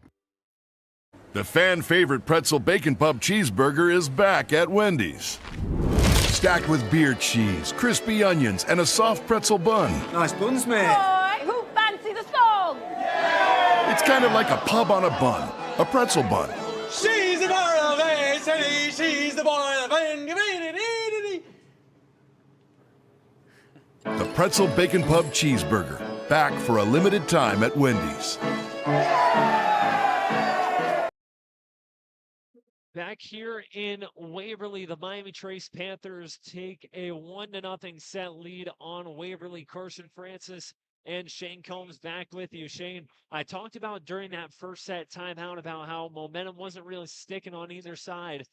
The fan-favorite pretzel bacon pub cheeseburger is back at Wendy's. Stacked with beer cheese, crispy onions, and a soft pretzel bun. Nice buns, mate. Boy, who fancy the song? Yeah! It's kind of like a pub on a bun, a pretzel bun. She's the boy of A, she's the boy of The pretzel bacon pub cheeseburger, back for a limited time at Wendy's. Back here in Waverly, the Miami Trace Panthers take a 1-0 set lead on Waverly. Carson Francis and Shayne Combs back with you. Shayne, I talked about during that first set timeout about how momentum wasn't really sticking on either side.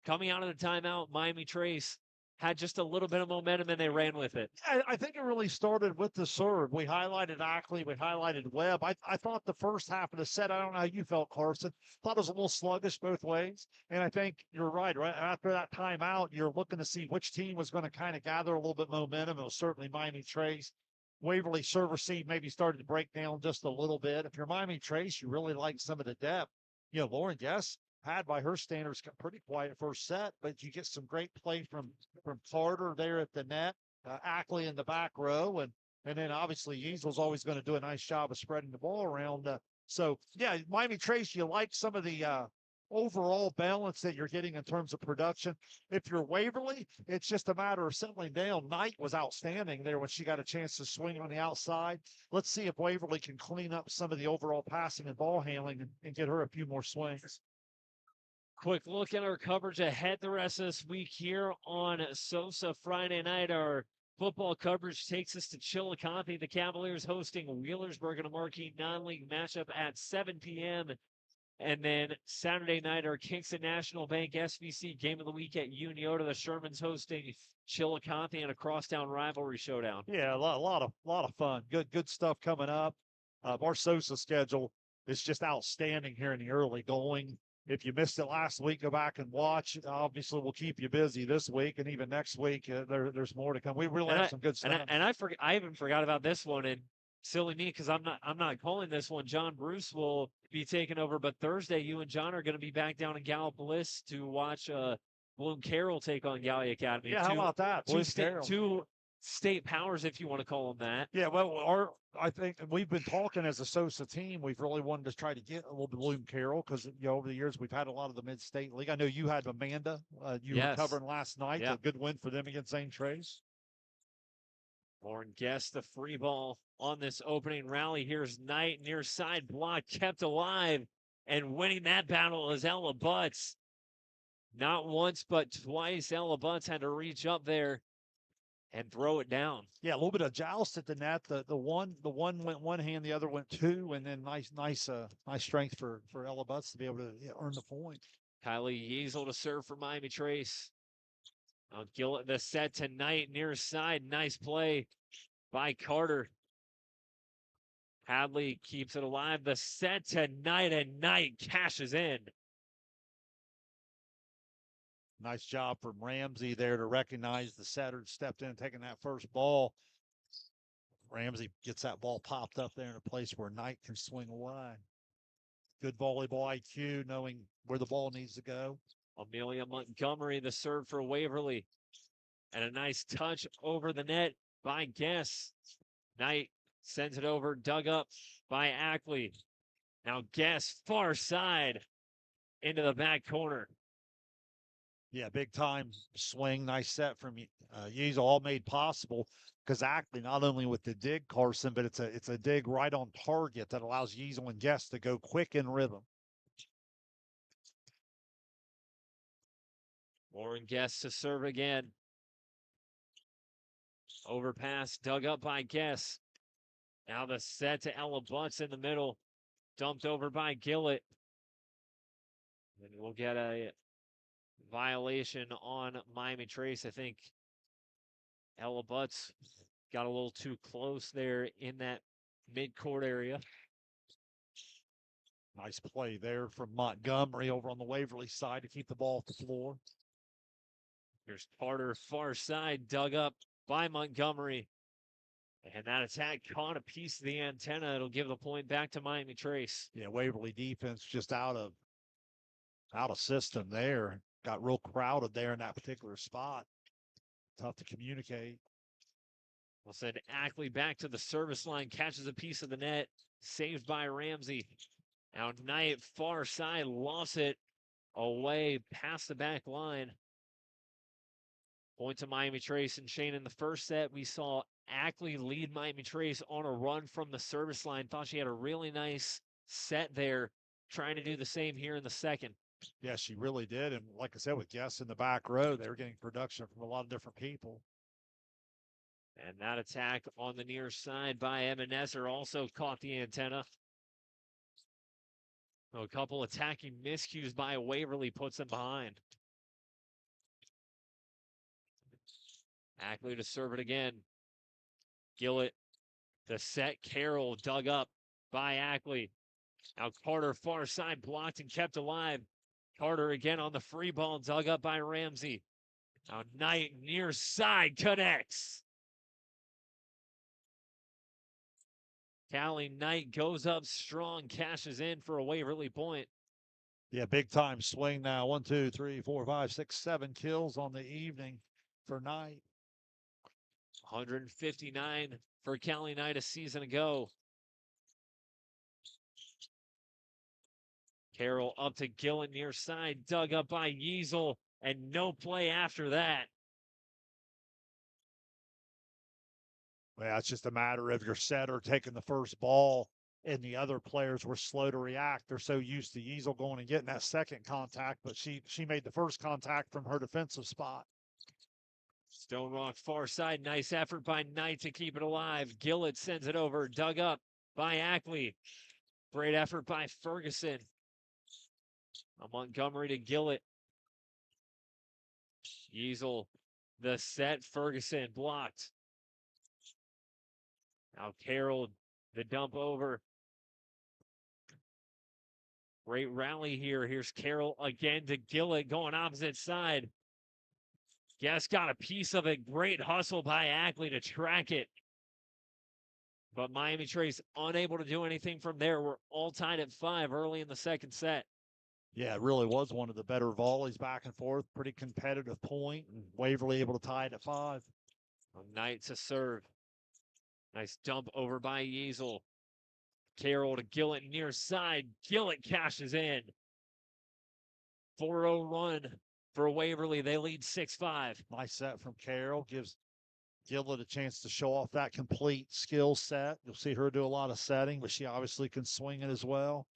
Coming out of the timeout, Miami Trace had just a little bit of momentum and they ran with it. I think it really started with the serve. We highlighted Ackley, we highlighted Webb. I thought the first half of the set, I don't know how you felt, Carson, thought it was a little sluggish both ways. And I think you're right after that timeout, you're looking to see which team was going to kind of gather a little bit momentum. It was certainly Miami Trace. Waverly server seed maybe started to break down just a little bit. If you're Miami Trace, you really like some of the depth. You know, Lauren Guess had by her standards pretty quiet first set, but you get some great play from Carter there at the net. Ackley in the back row, and then obviously Yeasel's always going to do a nice job of spreading the ball around. So yeah, Miami Trace, you like some of the overall balance that you're getting in terms of production. If you're Waverly, it's just a matter of settling down. Knight was outstanding there when she got a chance to swing on the outside. Let's see if Waverly can clean up some of the overall passing and ball handling and get her a few more swings. Quick look at our coverage ahead the rest of this week here on Sosa Friday night. Our football coverage takes us to Chillicothe. The Cavaliers hosting Wheelersburg in a marquee non-league matchup at 7 p.m. And then Saturday night, our Kingston National Bank SVC game of the week at Uniota. The Shermans hosting Chillicothe in a crosstown rivalry showdown. Yeah, a lot of fun. Good stuff coming up. Our Sosa schedule is just outstanding here in the early going. If you missed it last week, go back and watch. Obviously, we'll keep you busy this week and even next week. There's more to come. We really have some good stuff. I even forgot about this one. And silly me, because I'm not calling this one. John Bruce will be taking over, but Thursday you and John are going to be back down in Gallipolis to watch Bloom Carroll take on Gallia Academy. Yeah, how about that? Two state powers, if you want to call them that. Yeah, well, I think we've been talking as a Sosa team. We've really wanted to try to get a little Bloom Carroll because over the years we've had a lot of the mid-state league. I know you had Amanda. You were covering last night. Yeah. A good win for them against St. Trace. Lauren Guest, the free ball on this opening rally. Here's Knight, near side block, kept alive, and winning that battle is Ella Butts. Not once, but twice, Ella Butts had to reach up there and throw it down. Yeah, a little bit of joust at the net. The one went one hand, the other went two, and then nice strength for Ella Butts to be able to earn the point. Kylie Yeasel to serve for Miami Trace. Gillett the set to Knight, near side. Nice play by Carter. Hadley keeps it alive. The set to Knight, and Knight cashes in. Nice job from Ramsey there to recognize the setter, stepped in, taking that first ball. Ramsey gets that ball popped up there in a place where Knight can swing away. Good volleyball IQ, knowing where the ball needs to go. Amelia Montgomery, the serve for Waverly. And a nice touch over the net by Guess. Knight sends it over, dug up by Ackley. Now Guess, far side, into the back corner. Yeah, big time swing. Nice set from Yeasel, all made possible because Ackley, not only with the dig, Carson, but it's a dig right on target that allows Yeasel and Guess to go quick in rhythm. Lauren Guess to serve again. Overpass, dug up by Guess. Now the set to Ella Butts in the middle. Dumped over by Gillett. And we'll get a violation on Miami Trace. I think Ella Butts got a little too close there in that mid-court area. Nice play there from Montgomery over on the Waverly side to keep the ball off the floor. Here's Carter, far side, dug up by Montgomery. And that attack caught a piece of the antenna. It'll give the point back to Miami Trace. Yeah, Waverly defense just out of system there. Got real crowded there in that particular spot. Tough to communicate. We'll send Ackley back to the service line, catches a piece of the net, saved by Ramsey. Now Knight, far side, lost it away past the back line. Point to Miami Trace and Shayne. In the first set, we saw Ackley lead Miami Trace on a run from the service line. Thought she had a really nice set there, trying to do the same here in the second. Yeah, she really did. And like I said, with Guess in the back row, they were getting production from a lot of different people. And that attack on the near side by Ebenezer also caught the antenna. A couple attacking miscues by Waverly puts them behind. Ackley to serve it again. Gillett, the set, Carroll dug up by Ackley. Now Carter, far side, blocked and kept alive. Carter again on the free ball, dug up by Ramsey. Now Knight, near side, connects. Callie Knight goes up strong, cashes in for a Waverly point. Yeah, big time swing now. 1, 2, 3, 4, 5, 6, 7 kills on the evening for Knight. 159 for Cali Knight a season ago. Carroll up to Gillen near side, dug up by Yeasel, and no play after that. Well, it's just a matter of your setter taking the first ball, and the other players were slow to react. They're so used to Yeasel going and getting that second contact, but she made the first contact from her defensive spot. Stone Rock far side, nice effort by Knight to keep it alive. Gillett sends it over, dug up by Ackley. Great effort by Ferguson. Montgomery to Gillett. Yeasel, the set, Ferguson blocked. Now Carroll, the dump over. Great rally here. Here's Carroll again to Gillett going opposite side. Guess got a piece of it. Great hustle by Ackley to track it. But Miami Trace unable to do anything from there. We're all tied at 5 early in the second set. Yeah, it really was one of the better volleys back and forth. Pretty competitive point, and Waverly able to tie it at 5. Knight to serve. Nice dump over by Yeasel. Carroll to Gillett near side. Gillett cashes in. 4-0 run for Waverly. They lead 6-5. Nice set from Carroll. Gives Gillett a chance to show off that complete skill set. You'll see her do a lot of setting, but she obviously can swing it as well.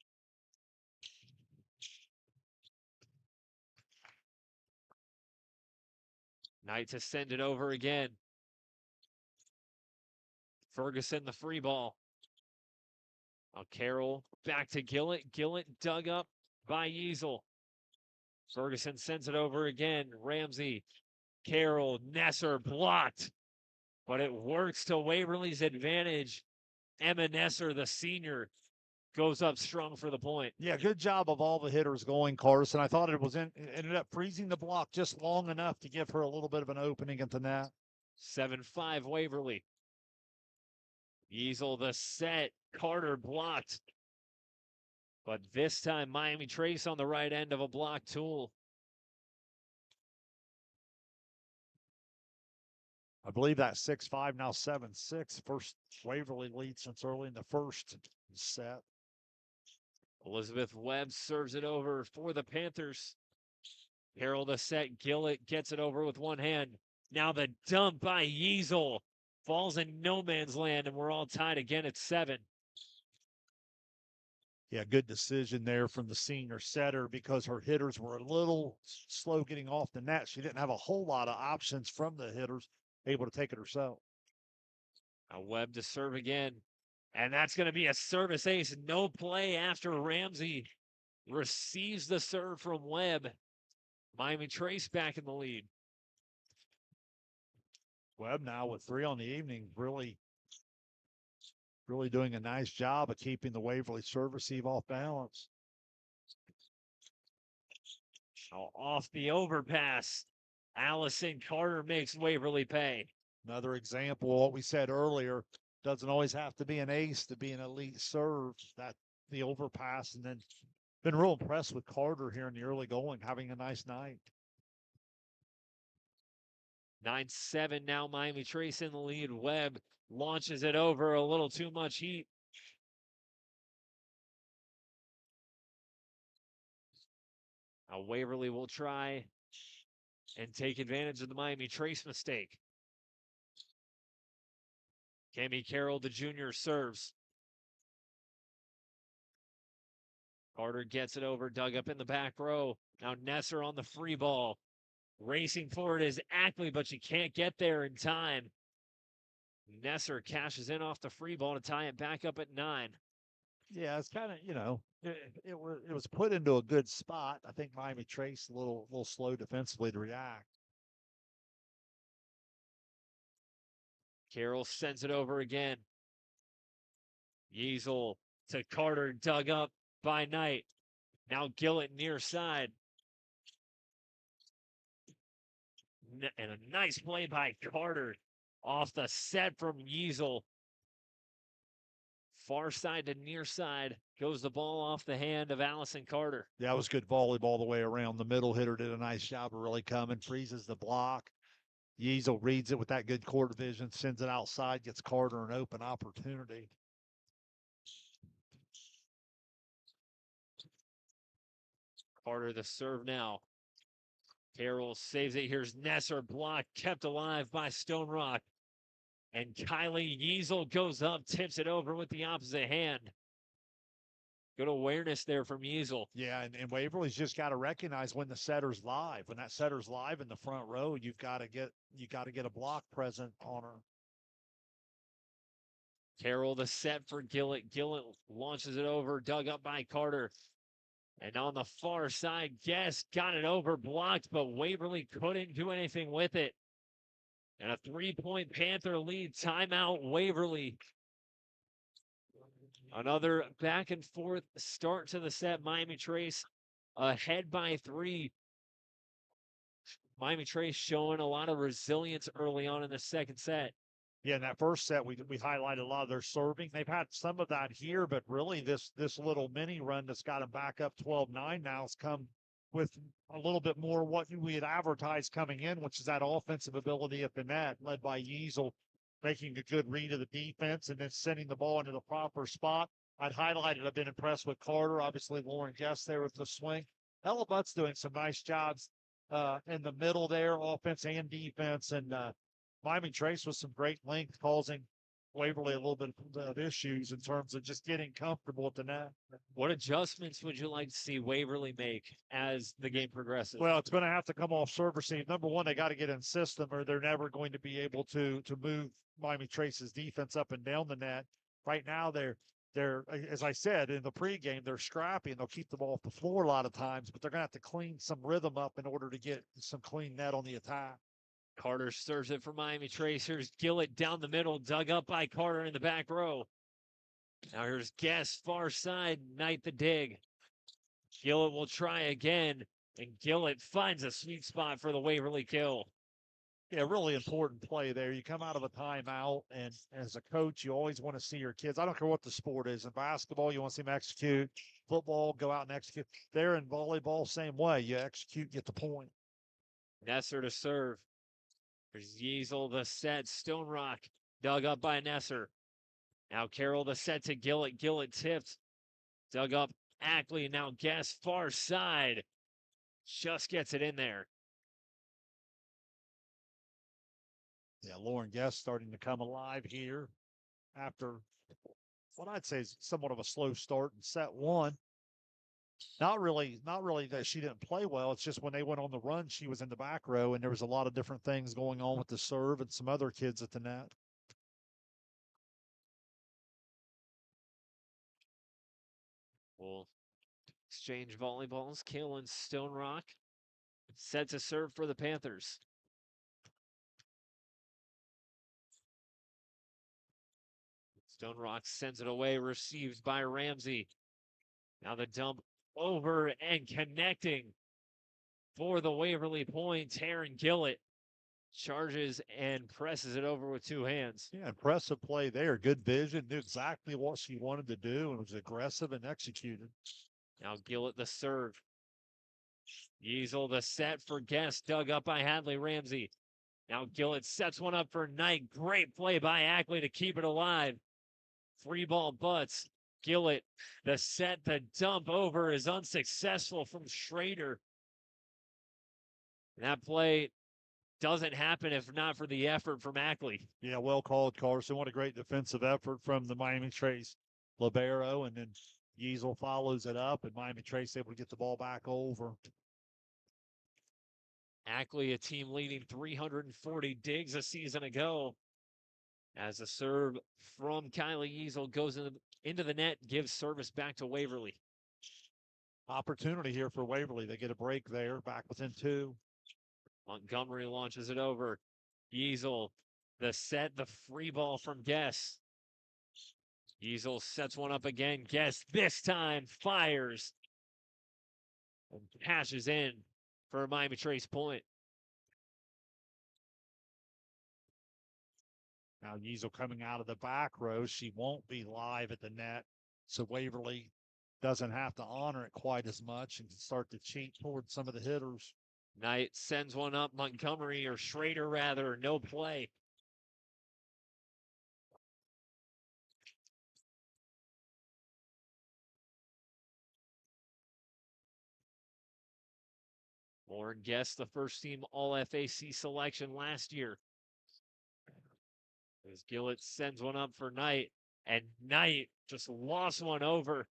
Knight to send it over again. Ferguson the free ball. Now Carroll back to Gillett. Gillett dug up by Yeasel. Ferguson sends it over again. Ramsey, Carroll, Nesser blocked. But it works to Waverly's advantage. Emma Nesser, the senior, goes up strong for the point. Yeah, good job of all the hitters going, Carson. I thought it ended up freezing the block just long enough to give her a little bit of an opening at the net. 7-5 Waverly. Yeasel the set. Carter blocked. But this time, Miami Trace on the right end of a block tool. I believe that 6-5, now 7-6. First Waverly lead since early in the first set. Elizabeth Webb serves it over for the Panthers. Carroll the set. Gillett gets it over with one hand. Now the dump by Yeasel falls in no man's land, and we're all tied again at 7. Yeah, good decision there from the senior setter because her hitters were a little slow getting off the net. She didn't have a whole lot of options from the hitters, able to take it herself. A Webb to serve again. And that's going to be a service ace. No play after Ramsey receives the serve from Webb. Miami Trace back in the lead. Webb now with 3 on the evening, really doing a nice job of keeping the Waverly serve receive off balance. Off the overpass. Allison Carter makes Waverly pay. Another example of what we said earlier. Doesn't always have to be an ace to be an elite serve. That the overpass, and then been real impressed with Carter here in the early going, having a nice night. 9-7 now. Miami Trace in the lead. Webb launches it over, a little too much heat. Now Waverly will try and take advantage of the Miami Trace mistake. Cami Carroll, the junior, serves. Carter gets it over, dug up in the back row. Now Nesser on the free ball. Racing forward is Ackley, but she can't get there in time. Nesser cashes in off the free ball to tie it back up at 9. Yeah, it's kind of, it was put into a good spot. I think Miami Trace a little slow defensively to react. Carroll sends it over again. Yeasel to Carter, dug up by Knight. Now Gillett near side. And a nice play by Carter off the set from Yeasel. Far side to near side goes the ball off the hand of Allison Carter. Yeah, it was good volleyball the way around. The middle hitter did a nice job of really coming, freezes the block. Yeasel reads it with that good court vision, sends it outside, gets Carter an open opportunity. Carter the serve now. Carroll saves it. Here's Nesser, blocked, kept alive by Stone Rock. And Kylie Yeasel goes up, tips it over with the opposite hand. Good awareness there from Yeasel. Yeah, and Waverly's just got to recognize when the setter's live. When that setter's live in the front row, you got to get a block present on her. Carroll the set for Gillett. Gillett launches it over, dug up by Carter. And on the far side, Guest got it over, blocked, but Waverly couldn't do anything with it. And a 3-point Panther lead. Timeout, Waverly. Another back and forth start to the set. Miami Trace ahead by 3. Miami Trace showing a lot of resilience early on in the second set. Yeah, in that first set, we highlighted a lot of their serving. They've had some of that here, but really this little mini run that's got them back up 12-9 now has come with a little bit more what we had advertised coming in, which is that offensive ability at the net, led by Yeasel, making a good read of the defense and then sending the ball into the proper spot. I'd highlighted, I've been impressed with Carter. Obviously, Lauren Guest there with the swing. Ella Butt's doing some nice jobs in the middle there, offense and defense. And Miami Trace with some great length, causing Waverly a little bit of issues in terms of just getting comfortable at the net. What adjustments would you like to see Waverly make as the game progresses? Well, it's going to have to come off serve receive. Number one, they got to get in system or they're never going to be able to move Miami Trace's defense up and down the net. Right now, they're, as I said, in the pregame, they're scrappy and they'll keep the ball off the floor a lot of times, but they're going to have to clean some rhythm up in order to get some clean net on the attack. Carter serves it for Miami Trace. Here's Gillett down the middle, dug up by Carter in the back row. Now here's Guest, far side, Knight the dig. Gillett will try again, and Gillett finds a sweet spot for the Waverly kill. Yeah, really important play there. You come out of a timeout, and as a coach, you always want to see your kids. I don't care what the sport is. In basketball, you want to see them execute. Football, go out and execute. There in volleyball, same way. You execute, get the point. Nesser to serve. There's Yeasel, the set. Stone Rock dug up by Nesser. Now Carroll, the set to Gillett. Gillett tipped. Dug up Ackley. Now Guest, far side. Just gets it in there. Yeah, Lauren Guest starting to come alive here after what I'd say is somewhat of a slow start in set one. Not really that she didn't play well. It's just when they went on the run, she was in the back row, and there was a lot of different things going on with the serve and some other kids at the net. We'll exchange volleyballs. Kaylin Stone Rock set to serve for the Panthers. Stone Rock sends it away, received by Ramsey. Now the dump over and connecting for the Waverly point. Taryn Gillett charges and presses it over with two hands. Yeah, impressive play there. Good vision, knew exactly what she wanted to do, and was aggressive and executed. Now Gillett the serve. Yeasel the set for Guest, dug up by Hadley Ramsey. Now Gillett sets one up for Knight. Great play by Ackley to keep it alive. Free ball butts. Gillett, the set, the dump over is unsuccessful from Schrader. That play doesn't happen if not for the effort from Ackley. Yeah, well called, Carson. What a great defensive effort from the Miami Trace libero, and then Yeasel follows it up, and Miami Trace able to get the ball back over. Ackley, a team leading 340 digs a season ago. As a serve from Kylie Yeasel goes into the net, gives service back to Waverly. Opportunity here for Waverly. They get a break there, back within two. Montgomery launches it over. Yeasel, the set, the free ball from Guess. Yeasel sets one up again. Guess this time fires and passes in for a Miami Trace point. Now Yeasel coming out of the back row. She won't be live at the net, so Waverly doesn't have to honor it quite as much and can start to cheat towards some of the hitters. Knight sends one up. Montgomery, or Schrader rather, no play. Lauren Guest, the first team All-FAC selection last year. As Gillett sends one up for Knight, and Knight just lost one over.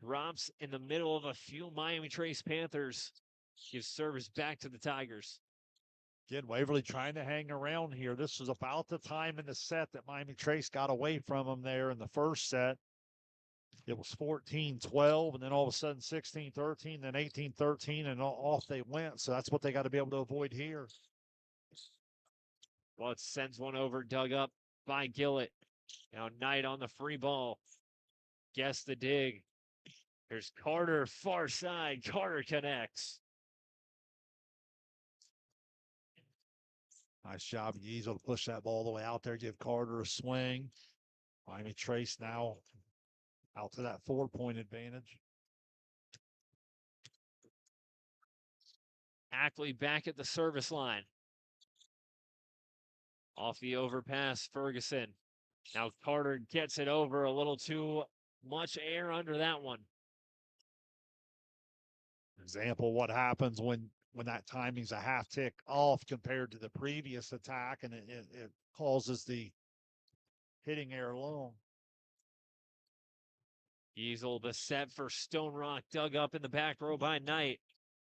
Drops in the middle of a few Miami Trace Panthers. Gives service back to the Tigers. Again, Waverly trying to hang around here. This was about the time in the set that Miami Trace got away from them there in the first set. It was 14-12, and then all of a sudden 16-13, then 18-13, and off they went. So that's what they got to be able to avoid here. Well, it sends one over, dug up by Gillett. Now Knight on the free ball. Guess the dig. Here's Carter, far side. Carter connects. Nice job, Yeasel, to push that ball all the way out there, give Carter a swing. Miami Trace now out to that 4-point advantage. Ackley back at the service line. Off the overpass, Ferguson. Now Carter gets it over, a little too much air under that one. Example, what happens when that timing's a half tick off compared to the previous attack, and it causes the hitting error long. Easel, the set for Stone Rock, dug up in the back row by Knight.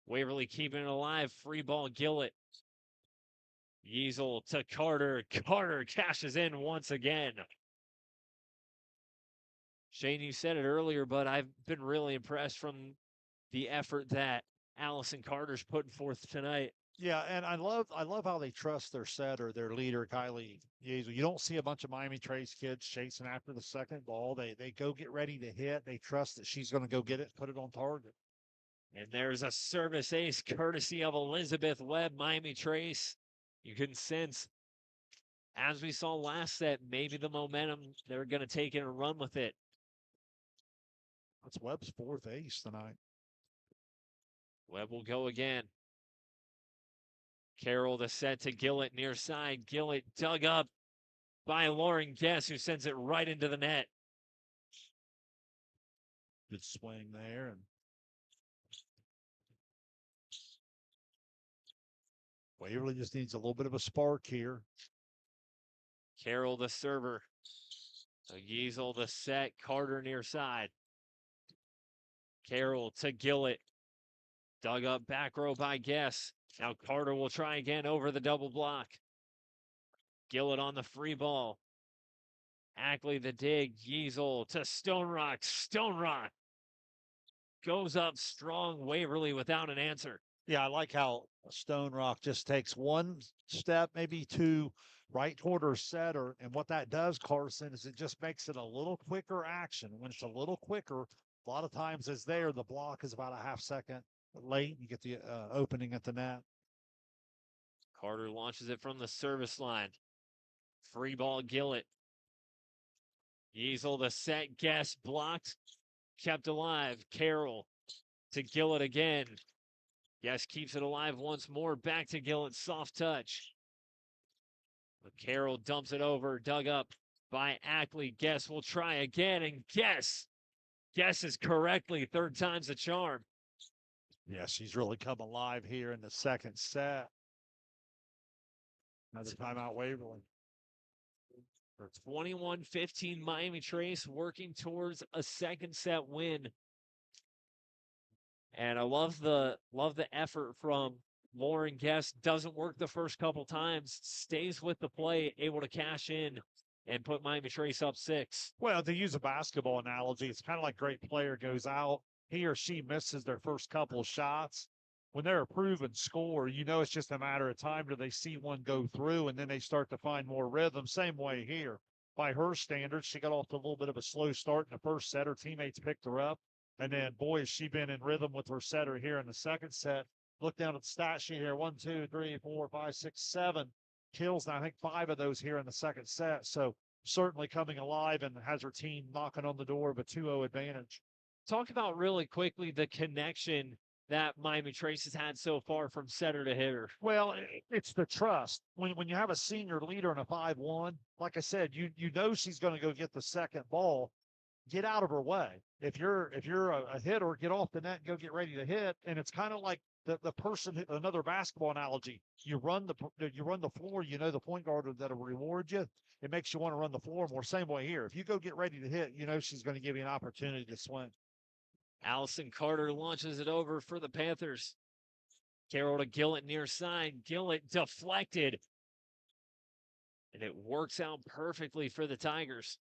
Waverly keeping it alive, free ball Gillett. Yeasel to Carter. Carter cashes in once again. Shayne, you said it earlier, but I've been really impressed from the effort that Allison Carter's putting forth tonight. Yeah, and I love how they trust their setter, their leader, Kylie Yeasel. You don't see a bunch of Miami Trace kids chasing after the second ball. They go get ready to hit. They trust that she's going to go get it, put it on target. And there's a service ace courtesy of Elizabeth Webb, Miami Trace. You can sense, as we saw last set, maybe the momentum, they're going to take it and run with it. That's Webb's fourth ace tonight. Webb will go again. Carroll the set to Gillett near side. Gillett dug up by Lauren Guess, who sends it right into the net. Good swing there. And Waverly just needs a little bit of a spark here. Carroll the server. So Yeasel the set. Carter near side. Carroll to Gillett. Dug up back row by Guess. Now Carter will try again over the double block. Gillett on the free ball. Ackley the dig. Yeasel to Stone Rock. Stone Rock goes up strong. Waverly without an answer. Yeah, I like how Stone Rock just takes one step, maybe two, right toward her setter. And what that does, Carson, is it just makes it a little quicker action. When it's a little quicker, a lot of times it's there, the block is about a half second late. You get the opening at the net. Carter launches it from the service line. Free ball, Gillett. Yeasel the set, Guess blocked, kept alive. Carroll to Gillett again. Guess keeps it alive once more. Back to Gillett, soft touch. But Carroll dumps it over, dug up by Ackley. Guess will try again, and Guess guesses correctly. Third time's the charm. Yeah, she's really come alive here in the second set. Another timeout, Waverly. For 21-15, Miami Trace working towards a second set win. And I love the effort from Lauren Guess. Doesn't work the first couple times, stays with the play, able to cash in and put Miami Trace up 6. Well, to use a basketball analogy, it's kind of like a great player goes out, he or she misses their first couple of shots. When they're a proven scorer, you know it's just a matter of time till they see one go through, and then they start to find more rhythm. Same way here. By her standards, she got off to a little bit of a slow start in the first set. Her teammates picked her up. And then, boy, has she been in rhythm with her setter here in the second set. Look down at the stat sheet here. 1, 2, 3, 4, 5, 6, 7 kills. Now, I think 5 of those here in the second set. So certainly coming alive and has her team knocking on the door of a 2-0 advantage. Talk about really quickly the connection that Miami Trace has had so far from setter to hitter. Well, it's the trust. When you have a senior leader in a 5-1, like I said, you know she's going to go get the second ball. Get out of her way. If you're a hitter, get off the net and go get ready to hit. And it's kind of like the person. Another basketball analogy: you run the floor. You know the point guard that'll reward you. It makes you want to run the floor more. Same way here. If you go get ready to hit, you know she's going to give you an opportunity to swing. Allison Carter launches it over for the Panthers. Carroll to Gillett near side. Gillett deflected. And it works out perfectly for the Tigers.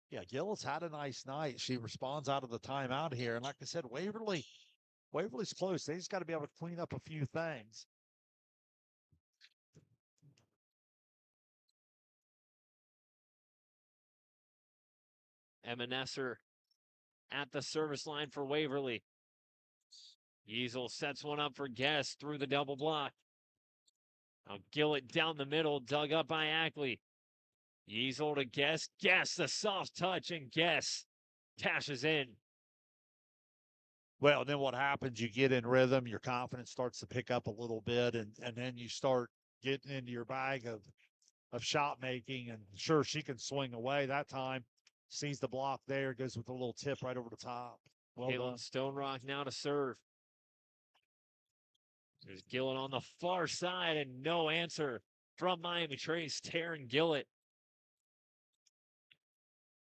Yeah, Gillett's had a nice night. She responds out of the timeout here. And like I said, Waverly's close. They just got to be able to clean up a few things. Emma Nesser at the service line for Waverly. Yeasel sets one up for Guess through the double block. Now Gillett down the middle, dug up by Ackley. Yeasel to Guess. Guess the soft touch, and Guess cashes in. Well, then what happens? You get in rhythm, your confidence starts to pick up a little bit, and then you start getting into your bag of shot making. And sure, she can swing away that time. Sees the block there, goes with a little tip right over the top. Well Caitlin done. Stone Rock now to serve. There's Gillett on the far side, and no answer from Miami Trace. Taryn Gillett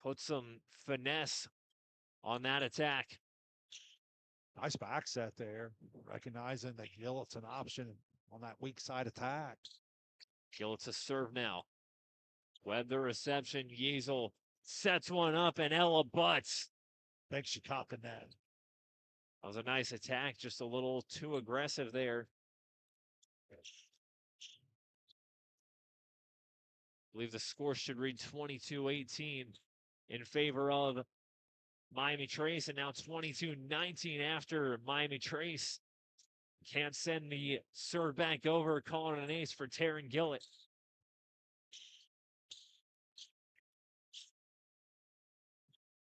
put some finesse on that attack. Nice back set there, recognizing that Gillett's an option on that weak side attack. Gillett's a serve now. Webb the reception. Yeasel sets one up, and Ella butts. Thinks she caught the net. That was a nice attack, just a little too aggressive there. I believe the score should read 22-18 in favor of Miami Trace, and now 22-19 after Miami Trace can't send the serve back over, calling an ace for Taryn Gillett.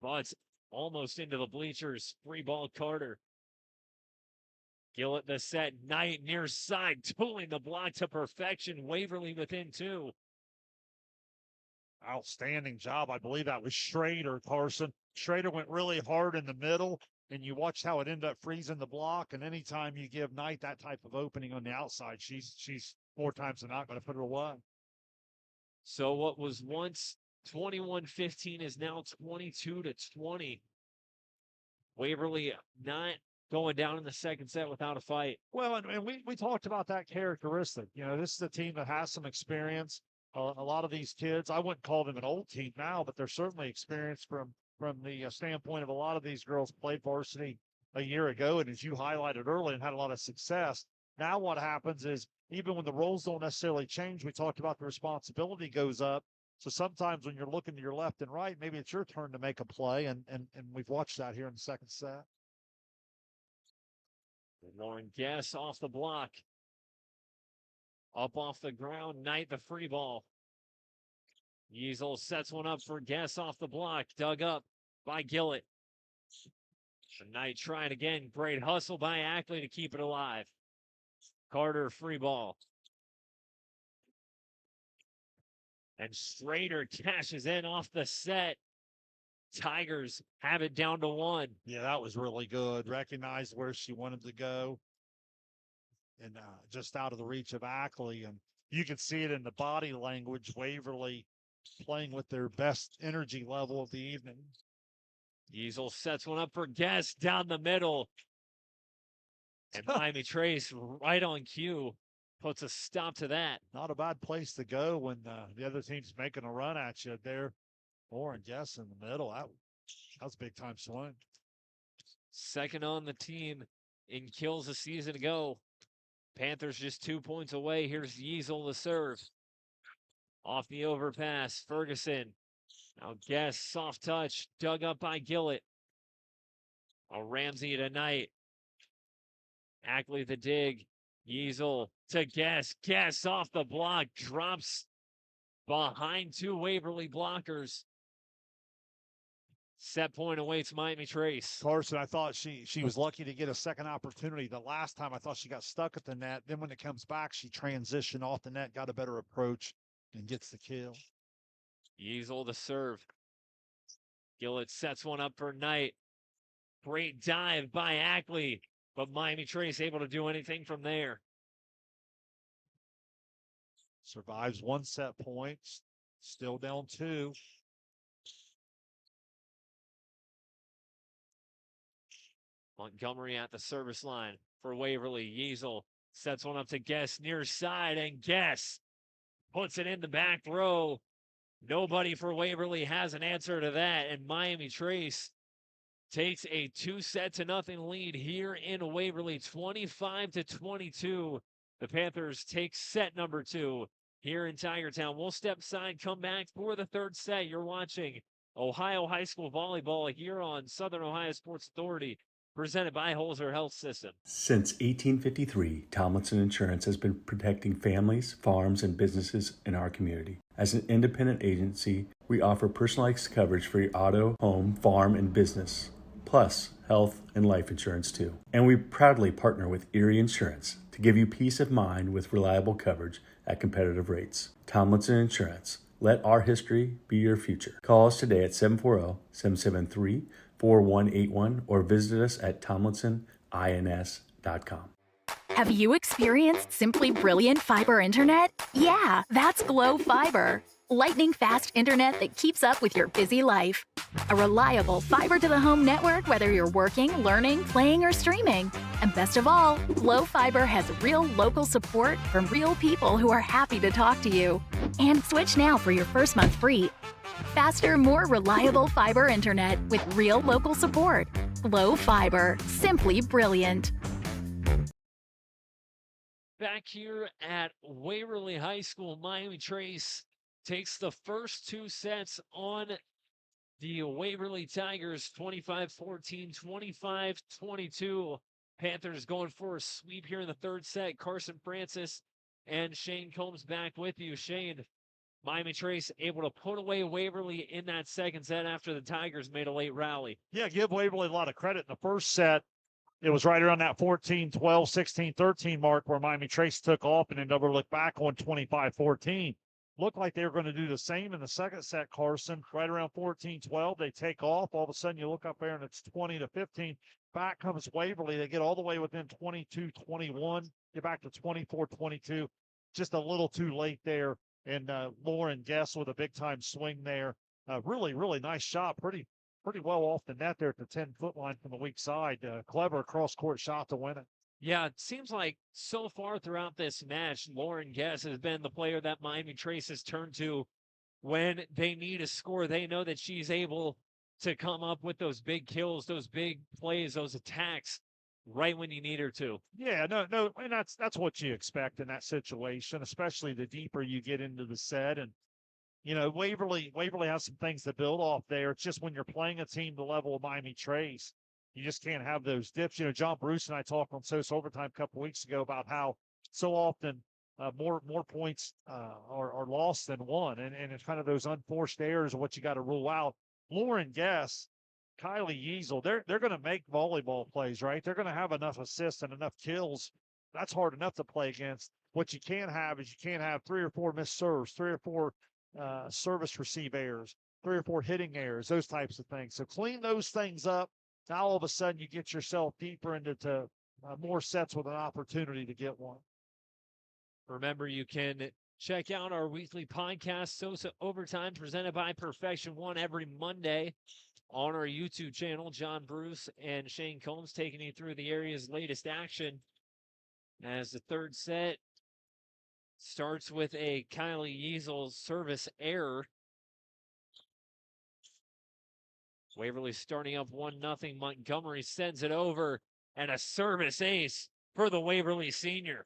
But almost into the bleachers. Free ball Carter. Gillett the set. Knight near side. Tooling the block to perfection. Waverly within two. Outstanding job. I believe that was Schrader, Carson. Schrader went really hard in the middle, and you watched how it ended up freezing the block. And anytime you give Knight that type of opening on the outside, she's more times than not going to put it away. So what was once 21-15 is now 22-20. Waverly not going down in the second set without a fight. Well, and we talked about that characteristic. You know, this is a team that has some experience. A lot of these kids, I wouldn't call them an old team now, but they're certainly experienced from the standpoint of a lot of these girls played varsity a year ago. And as you highlighted earlier, and had a lot of success. Now what happens is, even when the roles don't necessarily change, we talked about the responsibility goes up. So sometimes when you're looking to your left and right, maybe it's your turn to make a play. And we've watched that here in the second set. Lauren Guess off the block. Up off the ground, Knight the free ball. Yeasel sets one up for Guess off the block. Dug up by Gillett. Knight trying again. Great hustle by Ackley to keep it alive. Carter free ball. And Schrader cashes in off the set. Tigers have it down to one. Yeah, that was really good. Recognized where she wanted to go. And just out of the reach of Ackley. And you can see it in the body language. Waverly playing with their best energy level of the evening. Yeasel sets one up for Guess down the middle. And Miami Trace right on cue puts a stop to that. Not a bad place to go when the other team's making a run at you there. Lauren Guess in the middle. That was a big time swing. Second on the team in kills a season ago. Panthers just 2 points away. Here's Yeasel to serve. Off the overpass, Ferguson. Now Guess, soft touch, dug up by Gillett. A Ramsey tonight. Ackley the dig. Yeasel to Guess. Guess off the block, drops behind two Waverly blockers. Set point awaits Miami Trace. Carson, I thought she was lucky to get a second opportunity. The last time I thought she got stuck at the net. Then when it comes back, she transitioned off the net, got a better approach, and gets the kill. Yeasel to serve. Gillett sets one up for Knight. Great dive by Ackley, but Miami Trace able to do anything from there. Survives one set point, still down 2. Montgomery at the service line for Waverly. Yeasel sets one up to Guess near side, and Guess puts it in the back row. Nobody for Waverly has an answer to that, and Miami Trace takes a 2-0 lead here in Waverly, 25-22. The Panthers take set number 2 here in Tigertown. We'll step aside, come back for the third set. You're watching Ohio High School Volleyball here on Southern Ohio Sports Authority, presented by Holzer Health System. Since 1853, Tomlinson Insurance has been protecting families, farms, and businesses in our community. As an independent agency, we offer personalized coverage for your auto, home, farm, and business, plus health and life insurance too. And we proudly partner with Erie Insurance to give you peace of mind with reliable coverage at competitive rates. Tomlinson Insurance. Let our history be your future. Call us today at 740-773-4181 or visit us at tomlinsonins.com. Have you experienced simply brilliant fiber internet? Yeah, that's Glo Fiber. Lightning fast internet that keeps up with your busy life. A reliable fiber-to-the-home network whether you're working, learning, playing, or streaming. And best of all, Glo Fiber has real local support from real people who are happy to talk to you. And switch now for your first month free. Faster, more reliable fiber internet with real local support. Glo Fiber. Simply brilliant. Back here at Waverly High School, Miami Trace takes the first 2 sets on the Waverly Tigers, 25-14, 25-22. Panthers going for a sweep here in the third set. Carson Francis and Shayne Combs back with you. Shayne, Miami Trace able to put away Waverly in that second set after the Tigers made a late rally. Yeah, give Waverly a lot of credit in the first set. It was right around that 14-12, 16-13 mark where Miami Trace took off and then never looked back on 25-14. Looked like they were going to do the same in the second set, Carson. Right around 14-12, they take off. All of a sudden, you look up there, and it's 20-15. Back comes Waverly. They get all the way within 22-21, get back to 24-22. Just a little too late there. And Lauren Guess with a big-time swing there. Really, really nice shot. Pretty well off the net there at the 10-foot line from the weak side. Clever cross-court shot to win it. Yeah, it seems like so far throughout this match, Lauren Guess has been the player that Miami Trace has turned to when they need a score. They know that she's able to come up with those big kills, those big plays, those attacks right when you need her to. Yeah, no, and that's what you expect in that situation, especially the deeper you get into the set. And you know, Waverly has some things to build off there. It's just when you're playing a team the level of Miami Trace, you just can't have those dips. You know, John Bruce and I talked on SOS Overtime a couple weeks ago about how so often more points are lost than won. And it's kind of those unforced errors of what you got to rule out. Lauren Guess, Kylie Yeasel, they're going to make volleyball plays, right? They're going to have enough assists and enough kills. That's hard enough to play against. What you can't have is you can't have 3 or 4 missed serves, 3 or 4 service receive errors, 3 or 4 hitting errors, those types of things. So clean those things up. Now all of a sudden you get yourself deeper into more sets with an opportunity to get one. Remember, you can check out our weekly podcast, SOS Overtime, presented by Perfection One, every Monday on our YouTube channel. John Bruce and Shayne Combs taking you through the area's latest action as the third set starts with a Kylie Yeasel service error. Waverly starting up 1-0. Montgomery sends it over, and a service ace for the Waverly senior.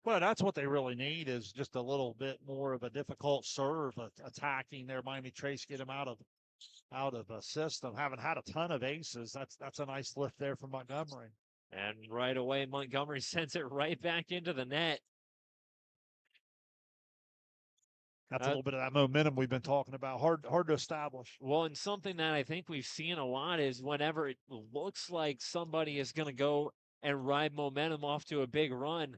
Well, that's what they really need, is just a little bit more of a difficult serve attacking there. Miami Trace get him out of a system. Haven't had a ton of aces. That's a nice lift there from Montgomery. And right away, Montgomery sends it right back into the net. That's a little bit of that momentum we've been talking about. Hard to establish. Well, and something that I think we've seen a lot is whenever it looks like somebody is going to go and ride momentum off to a big run,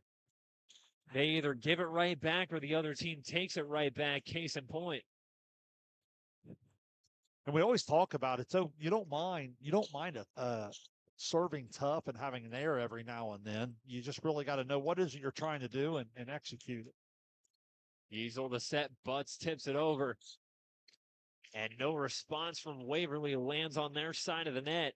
they either give it right back or the other team takes it right back. Case in point. And we always talk about it. So you don't mind serving tough and having an error every now and then. You just really got to know what is it you're trying to do and execute it. Easel to set, Butts tips it over. And no response from Waverly, lands on their side of the net.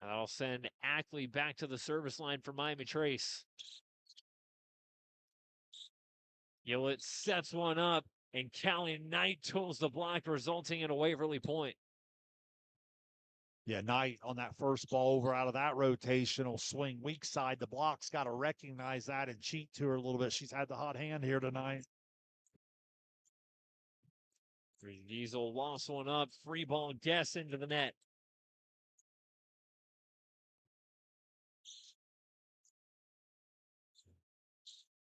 That'll send Ackley back to the service line for Miami Trace. Gillett sets one up, and Callie Knight tools the block, resulting in a Waverly point. Yeah, Knight on that first ball over out of that rotational swing, weak side. The block's got to recognize that and cheat to her a little bit. She's had the hot hand here tonight. Diesel lost one up, free ball, Guess into the net.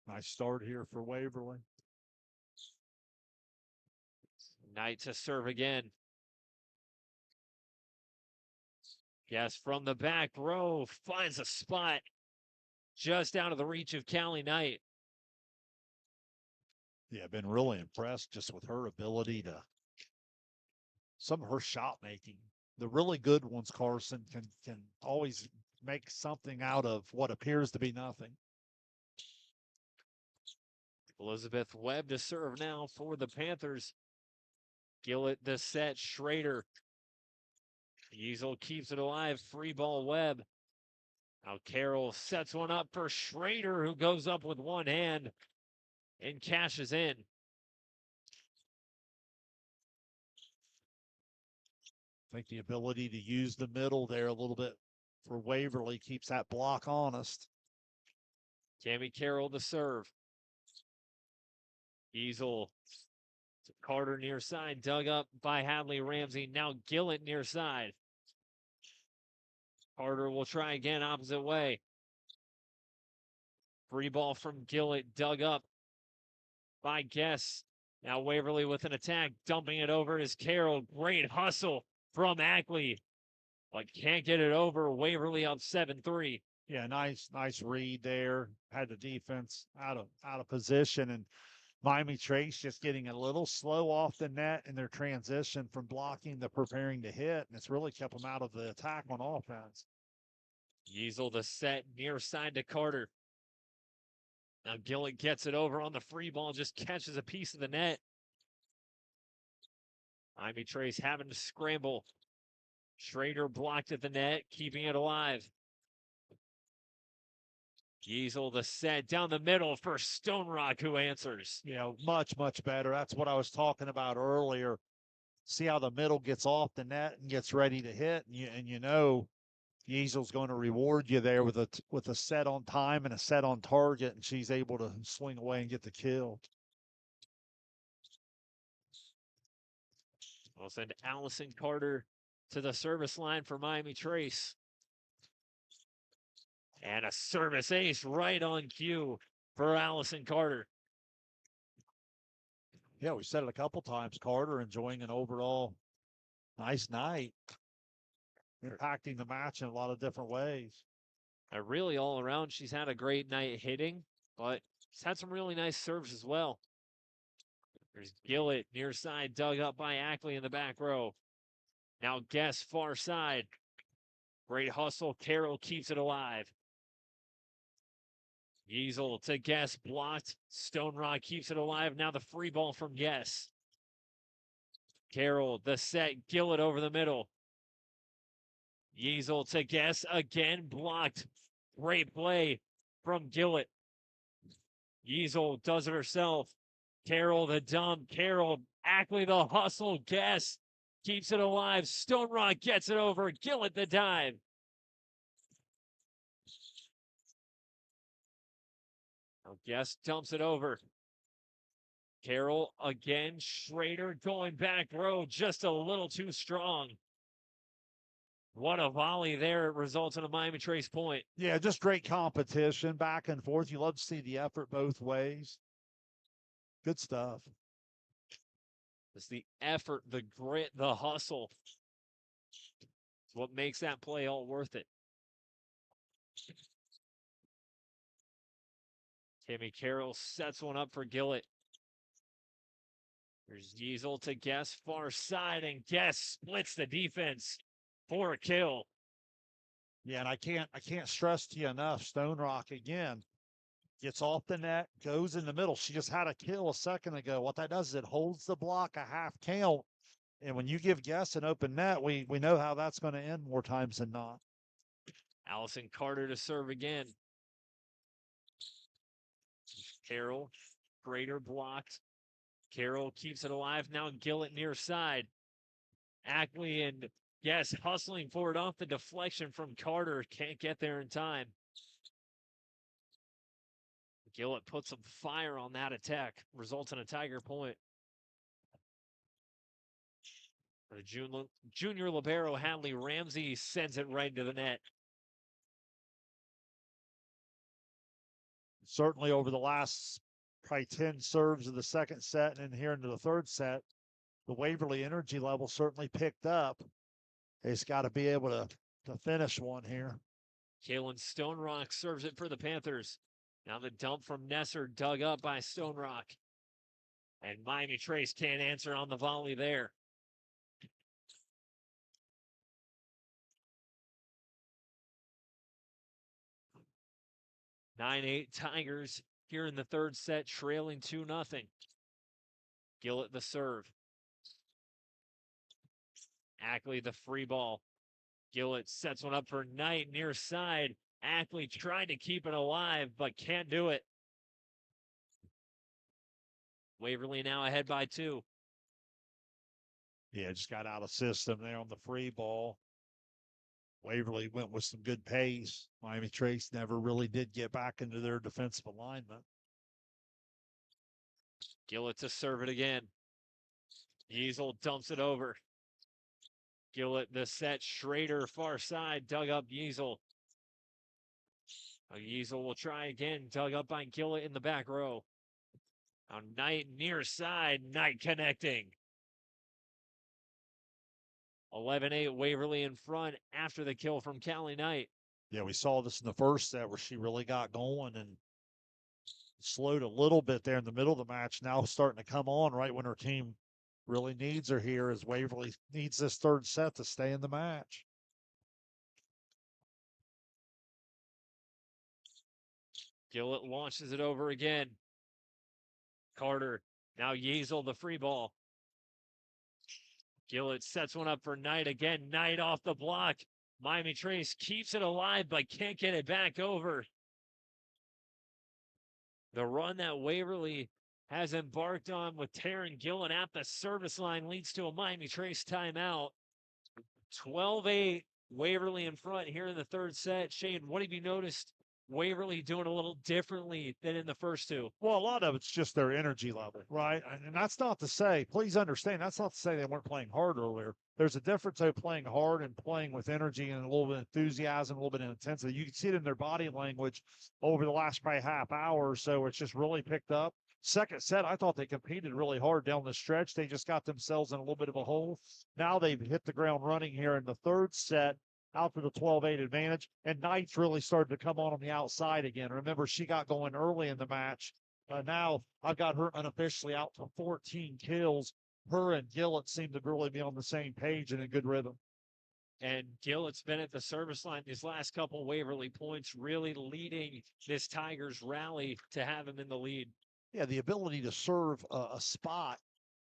Nice start here for Waverly. Knight to serve again. Guess from the back row, finds a spot just out of the reach of Callie Knight. Yeah, been really impressed just with her ability to, some of her shot making. The really good ones, Carson, can always make something out of what appears to be nothing. Elizabeth Webb to serve now for the Panthers. Gillett the set, Schrader. Easel keeps it alive, free ball Webb. Now Carroll sets one up for Schrader, who goes up with one hand and cashes in. I think the ability to use the middle there a little bit for Waverly keeps that block honest. Cami Carroll to serve. Easel to Carter near side, dug up by Hadley Ramsey. Now Gillett near side. Carter will try again opposite way. Free ball from Gillett, dug up by Guess. Now Waverly with an attack, dumping it over is Carroll. Great hustle from Ackley, but can't get it over. Waverly up 7-3. Yeah, nice read there. Had the defense out of position, and Miami Trace just getting a little slow off the net in their transition from blocking to preparing to hit, and it's really kept them out of the attack on offense. Easel the set near side to Carter. Now Gillett gets it over on the free ball, just catches a piece of the net. Miami Trace having to scramble. Schrader blocked at the net, keeping it alive. Giesel the set down the middle for Stone Rock, who answers. You know, much better. That's what I was talking about earlier. See how the middle gets off the net and gets ready to hit, and you know Giesel's going to reward you there with a set on time and a set on target, and she's able to swing away and get the kill. We'll send Allison Carter to the service line for Miami Trace. And a service ace right on cue for Allison Carter. Yeah, we said it a couple times. Carter enjoying an overall nice night, impacting the match in a lot of different ways. Really all around, she's had a great night hitting, but she's had some really nice serves as well. There's Gillett near side, dug up by Ackley in the back row. Now Guess far side. Great hustle. Carroll keeps it alive. Giesel to Guess, blocked. Stone Rock keeps it alive. Now the free ball from Guess. Carroll, the set, Gillett over the middle. Giesel to Guess, again blocked. Great play from Gillett. Giesel does it herself. Carroll the dump. Carroll, Ackley the hustle. Guess keeps it alive. Stone Rock gets it over. Gillett the dive. Now Guess dumps it over. Carroll again. Schrader going back row, just a little too strong. What a volley there. It results in a Miami Trace point. Yeah, just great competition back and forth. You love to see the effort both ways. Good stuff. It's the effort, the grit, the hustle. It's what makes that play all worth it. Timmy Carroll sets one up for Gillett. There's Diesel to Guess far side, and Guess splits the defense for a kill. Yeah, and I can't stress to you enough. Stone Rock again gets off the net, goes in the middle. She just had a kill a second ago. What that does is it holds the block a half count. And when you give Guess an open net, we know how that's going to end more times than not. Allison Carter to serve again. Carroll, Grader blocked. Carroll keeps it alive. Now Gillett near side. Ackley and Guess hustling forward off the deflection from Carter. Can't get there in time. Gillett put some fire on that attack. Results in a Tiger point. The junior libero Hadley Ramsey sends it right into the net. Certainly over the last probably 10 serves of the second set and here into the third set, the Waverly energy level certainly picked up. He's got to be able to finish one here. Kalen Stone Rock serves it for the Panthers. Now the dump from Nesser dug up by Stone Rock. And Miami Trace can't answer on the volley there. Nine-8 Tigers here in the third set, trailing 2-0. Gillett the serve. Ackley the free ball. Gillett sets one up for Knight near side. Ackley trying to keep it alive, but can't do it. Waverly now ahead by 2. Yeah, just got out of system there on the free ball. Waverly went with some good pace. Miami Trace never really did get back into their defensive alignment. Gillett to serve it again. Yeasel dumps it over. Gillett the set. Schrader far side. Dug up Yeasel. Yeasel will try again. Dug up by Gillett in the back row. Now Knight near side. Knight connecting. 11-8 Waverly in front after the kill from Callie Knight. Yeah, we saw this in the first set where she really got going and slowed a little bit there in the middle of the match. Now starting to come on right when her team really needs her here, as Waverly needs this third set to stay in the match. Gillett launches it over again. Carter, now Yeasel the free ball. Gillett sets one up for Knight again. Knight off the block. Miami Trace keeps it alive, but can't get it back over. The run that Waverly has embarked on with Taryn Gillett at the service line leads to a Miami Trace timeout. 12-8, Waverly in front here in the third set. Shayne, what have you noticed Waverly doing a little differently than in the first two? Well, a lot of it's just their energy level, right? And that's not to say, please understand, that's not to say they weren't playing hard earlier. There's a difference of playing hard and playing with energy and a little bit of enthusiasm, a little bit of intensity. You can see it in their body language over the last probably half hour or so. It's just really picked up. Second set, I thought they competed really hard down the stretch. They just got themselves in a little bit of a hole. Now they've hit the ground running here in the third set, out for the 12-8 advantage, and Knight's really started to come on the outside again. Remember, she got going early in the match. Now I've got her unofficially out to 14 kills. Her and Gillett seem to really be on the same page and in good rhythm. And Gillett's been at the service line these last couple Waverly points, really leading this Tigers rally to have him in the lead. Yeah, the ability to serve a spot,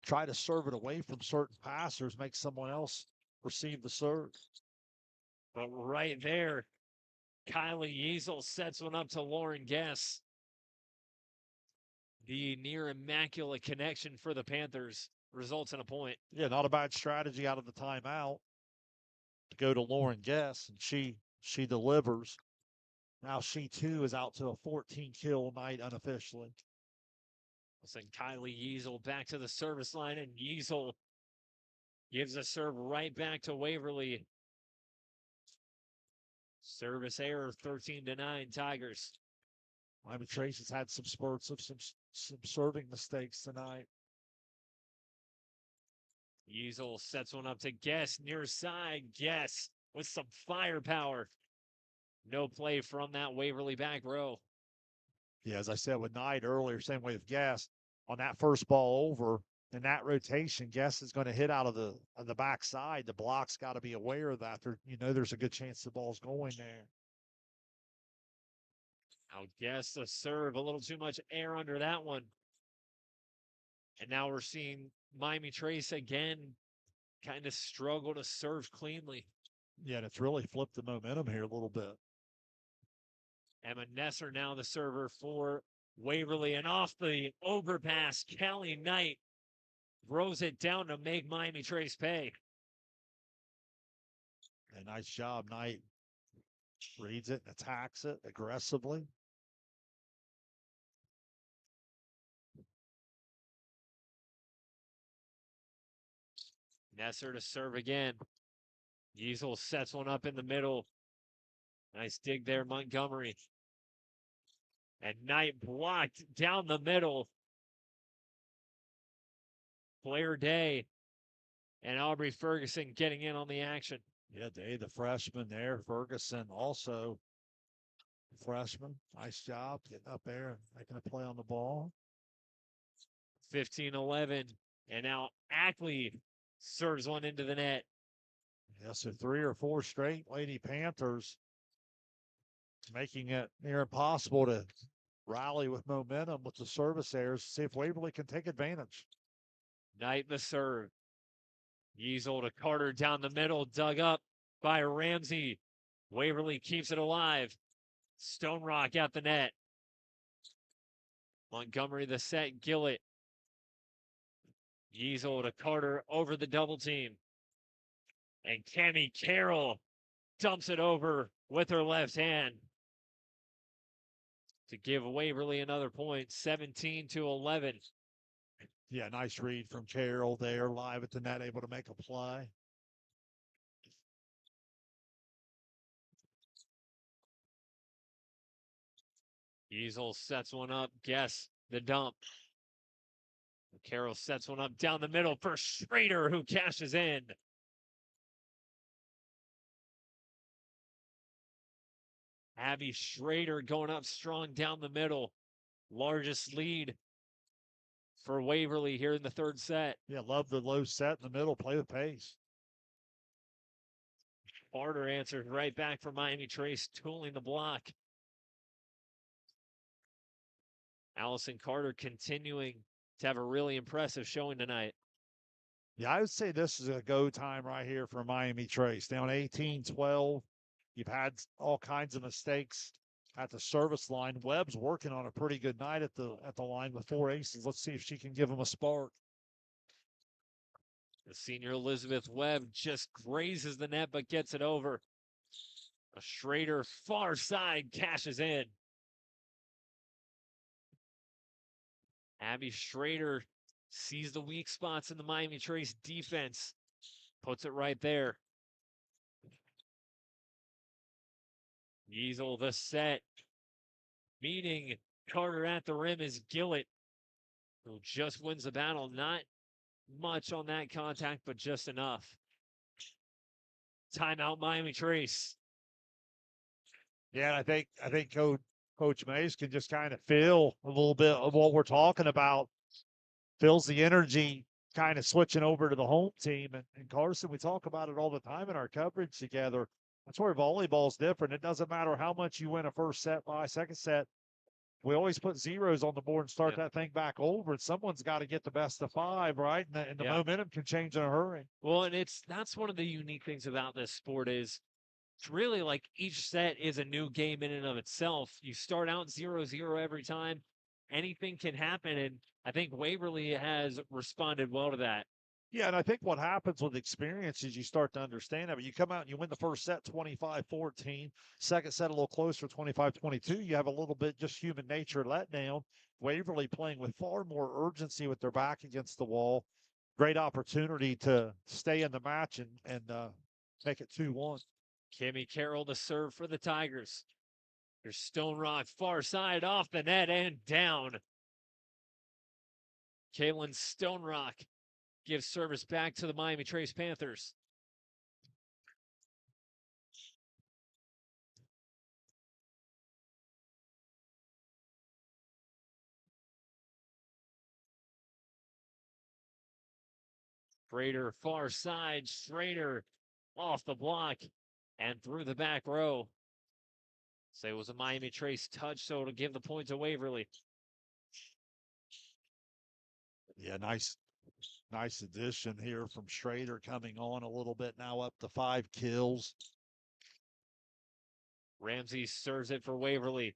try to serve it away from certain passers, makes someone else receive the serve. But right there, Kylie Yeasel sets one up to Lauren Guess. The near immaculate connection for the Panthers results in a point. Yeah, not a bad strategy out of the timeout to go to Lauren Guess, and she delivers. Now she too is out to a 14-kill night unofficially. Send Kylie Yeasel back to the service line, and Yeasel gives a serve right back to Waverly. Service error, 13-9 Tigers. Miami Trace has had some spurts of some serving mistakes tonight. Yeasel sets one up to Guess, near side. Guess with some firepower. No play from that Waverly back row. Yeah, as I said with Knight earlier, same way with Guess. On that first ball over, in that rotation, Guess is going to hit out of the backside. The block's got to be aware of that. There's a good chance the ball's going there. Now Guess a serve, a little too much air under that one. And now we're seeing Miami Trace again kind of struggle to serve cleanly. Yeah, and it's really flipped the momentum here a little bit. Emma Nesser now the server for Waverly, and off the overpass, Kelly Knight throws it down to make Miami Trace pay. A nice job. Knight reads it, attacks it aggressively. Nesser to serve again. Yeasel sets one up in the middle. Nice dig there, Montgomery. And Knight blocked down the middle. Blair Day and Aubrey Ferguson getting in on the action. Yeah, Day, the freshman there. Ferguson also freshman. Nice job getting up there and making a play on the ball. 15-11. And now Ackley serves one into the net. Yeah, so 3 or 4 straight Lady Panthers, making it near impossible to rally with momentum with the service errors. See if Waverly can take advantage. Knight the serve. Yeasel to Carter down the middle, dug up by Ramsey. Waverly keeps it alive. Stone Rock at the net. Montgomery the set, Gillett. Yeasel to Carter over the double team. And Cammie Carroll dumps it over with her left hand to give Waverly another point, 17-11. Yeah, nice read from Carroll there, live at the net, able to make a play. Yeasel sets one up, Guess the dump. Carroll sets one up down the middle for Schrader, who cashes in. Abby Schrader going up strong down the middle. Largest lead for Waverly here in the third set. Yeah, love the low set in the middle, play the pace. Carter answers right back for Miami Trace, tooling the block. Allison Carter continuing to have a really impressive showing tonight. Yeah, I would say this is a go time right here for Miami Trace. Down 18-12. You've had all kinds of mistakes at the service line. Webb's working on a pretty good night at the line with 4 aces. Let's see if she can give him a spark. The senior Elizabeth Webb just grazes the net but gets it over. A Schrader far side cashes in. Abby Schrader sees the weak spots in the Miami Trace defense. Puts it right there. Yeasel the set. Meeting Carter at the rim is Gillett, who just wins the battle. Not much on that contact, but just enough. Timeout, Miami Trace. Yeah, I think Coach Mays can just kind of feel a little bit of what we're talking about. Feels the energy kind of switching over to the home team. And Carson, we talk about it all the time in our coverage together. That's where volleyball's different. It doesn't matter how much you win a first set by, second set. We always put zeros on the board and start that thing back over. And someone's got to get the best of 5, right? And the momentum can change in a hurry. Well, and that's one of the unique things about this sport is it's really like each set is a new game in and of itself. You start out 0-0 every time. Anything can happen. And I think Waverly has responded well to that. Yeah, and I think what happens with experience is you start to understand it. But you come out and you win the first set 25-14, second set a little closer, 25-22. You have a little bit just human nature letdown. Waverly playing with far more urgency with their back against the wall. Great opportunity to stay in the match and make it 2-1. Kimmy Carroll to serve for the Tigers. There's Stone Rock far side off the net and down. Caitlin Stone Rock gives service back to the Miami Trace Panthers. Schrader far side. Schrader off the block and through the back row. So it was a Miami Trace touch, so to give the point to Waverly. Yeah, nice addition here from Schrader, coming on a little bit now, up to 5 kills. Ramsey serves it for Waverly.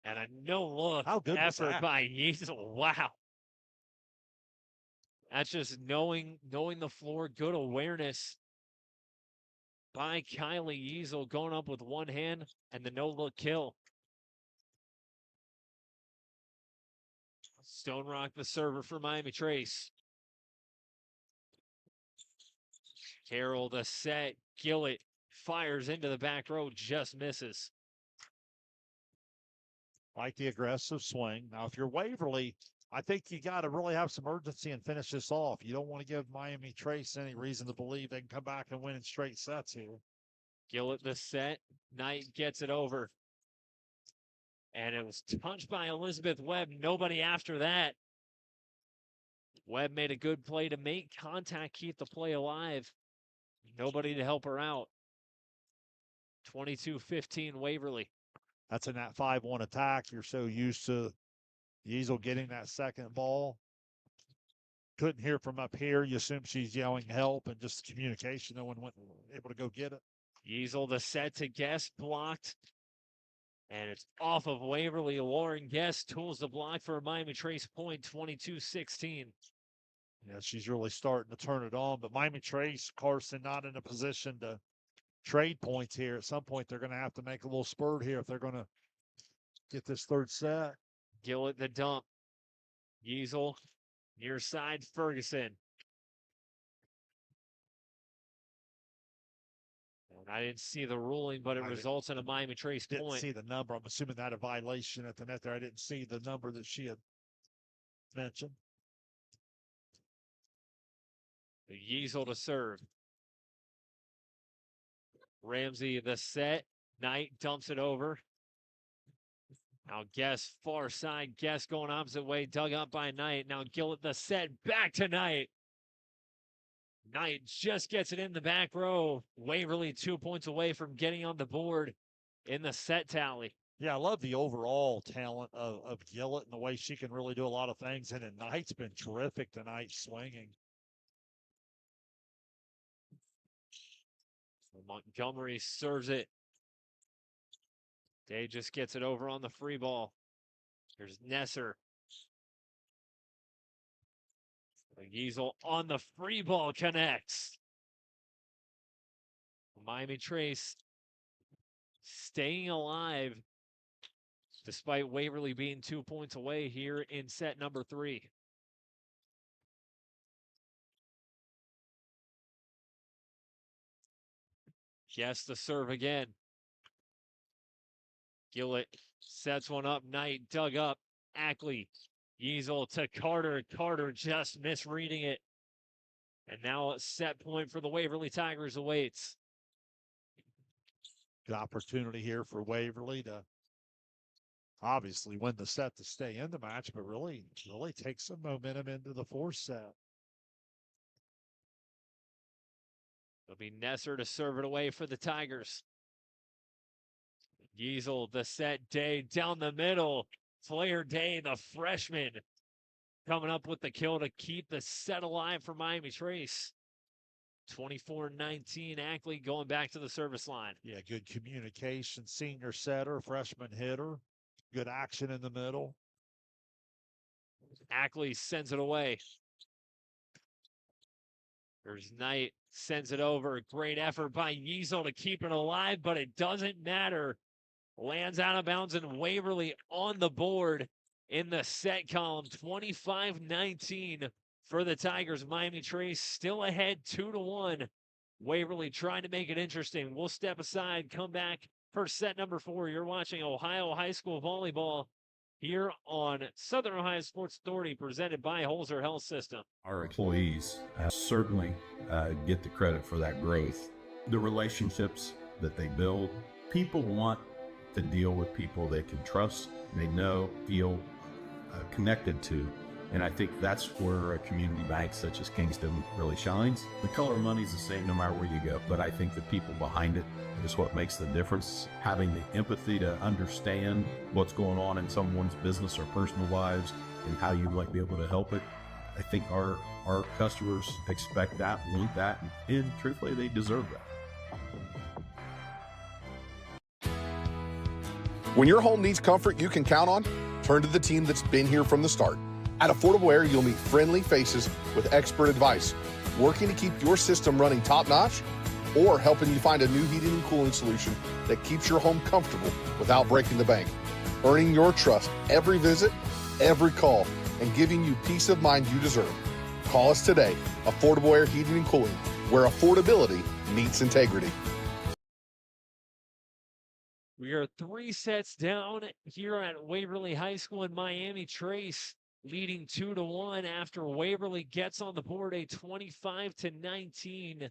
And a no-look effort by Yeasel. Wow. That's just knowing the floor. Good awareness by Kylie Yeasel, going up with one hand and the no-look kill. Stone Rock, the server for Miami Trace. Carroll, the set. Gillett fires into the back row, just misses. Like the aggressive swing. Now, if you're Waverly, I think you got to really have some urgency and finish this off. You don't want to give Miami Trace any reason to believe they can come back and win in straight sets here. Gillett, the set. Knight gets it over. And it was punched by Elizabeth Webb. Nobody after that. Webb made a good play to make contact, keep the play alive. Nobody to help her out. 22-15 Waverly. That's in that 5-1 attack. You're so used to Yeasel getting that second ball. Couldn't hear from up here. You assume she's yelling help and just communication. No one went able to go get it. Yeasel, the set to Guest, blocked. And it's off of Waverly. Lauren Guest tools the block for a Miami Trace point, 22-16. Yeah, she's really starting to turn it on. But Miami Trace, Carson, not in a position to trade points here. At some point, they're going to have to make a little spurt here if they're going to get this third set. Gillett, the dump. Yeasel, near side, Ferguson. And I didn't see the ruling, but it results in a Miami Trace point. Didn't see the number. I'm assuming that a violation at the net there. I didn't see the number that she had mentioned. Yeasel to serve. Ramsey, the set. Knight dumps it over. Now Guest far side. Guest going opposite way. Dug up by Knight. Now Gillett, the set. Back to Knight. Knight just gets it in the back row. Waverly 2 points away from getting on the board in the set tally. Yeah, I love the overall talent of Gillett and the way she can really do a lot of things. And then Knight's been terrific tonight swinging. Montgomery serves it. Day just gets it over on the free ball. Here's Nesser. Yeasel on the free ball connects. Miami Trace staying alive despite Waverly being 2 points away here in set number 3. Yes, the serve again. Gillett sets one up. Knight dug up. Ackley. Yeasel to Carter. Carter just misreading it. And now a set point for the Waverly Tigers awaits. Good opportunity here for Waverly to obviously win the set to stay in the match, but really take some momentum into the fourth set. It'll be Nesser to serve it away for the Tigers. Yeasel, the set. Day down the middle. Flair Day, the freshman, coming up with the kill to keep the set alive for Miami Trace. 24-19, Ackley going back to the service line. Yeah, good communication. Senior setter, freshman hitter. Good action in the middle. Ackley sends it away. There's Knight, sends it over. Great effort by Yeasel to keep it alive, but it doesn't matter. Lands out of bounds and Waverly on the board in the set column. 25-19 for the Tigers. Miami Trace still ahead 2-1 Waverly trying to make it interesting. We'll step aside, come back for set number 4. You're watching Ohio High School Volleyball here on Southern Ohio Sports Authority, presented by Holzer Health System. Our employees certainly get the credit for that growth. The relationships that they build, people want to deal with people they can trust, they know, feel connected to. And I think that's where a community bank such as Kingston really shines. The color of money is the same no matter where you go, but I think the people behind it is what makes the difference. Having the empathy to understand what's going on in someone's business or personal lives and how you might be able to help it. I think our customers expect that, want that, and truthfully, they deserve that. When your home needs comfort you can count on, turn to the team that's been here from the start. At Affordable Air, you'll meet friendly faces with expert advice, working to keep your system running top-notch or helping you find a new heating and cooling solution that keeps your home comfortable without breaking the bank. Earning your trust every visit, every call, and giving you peace of mind you deserve. Call us today. Affordable Air Heating and Cooling, where affordability meets integrity. We are 3 sets down here at Waverly High School in Miami. Trace leading 2-1 after Waverly gets on the board, a 25-19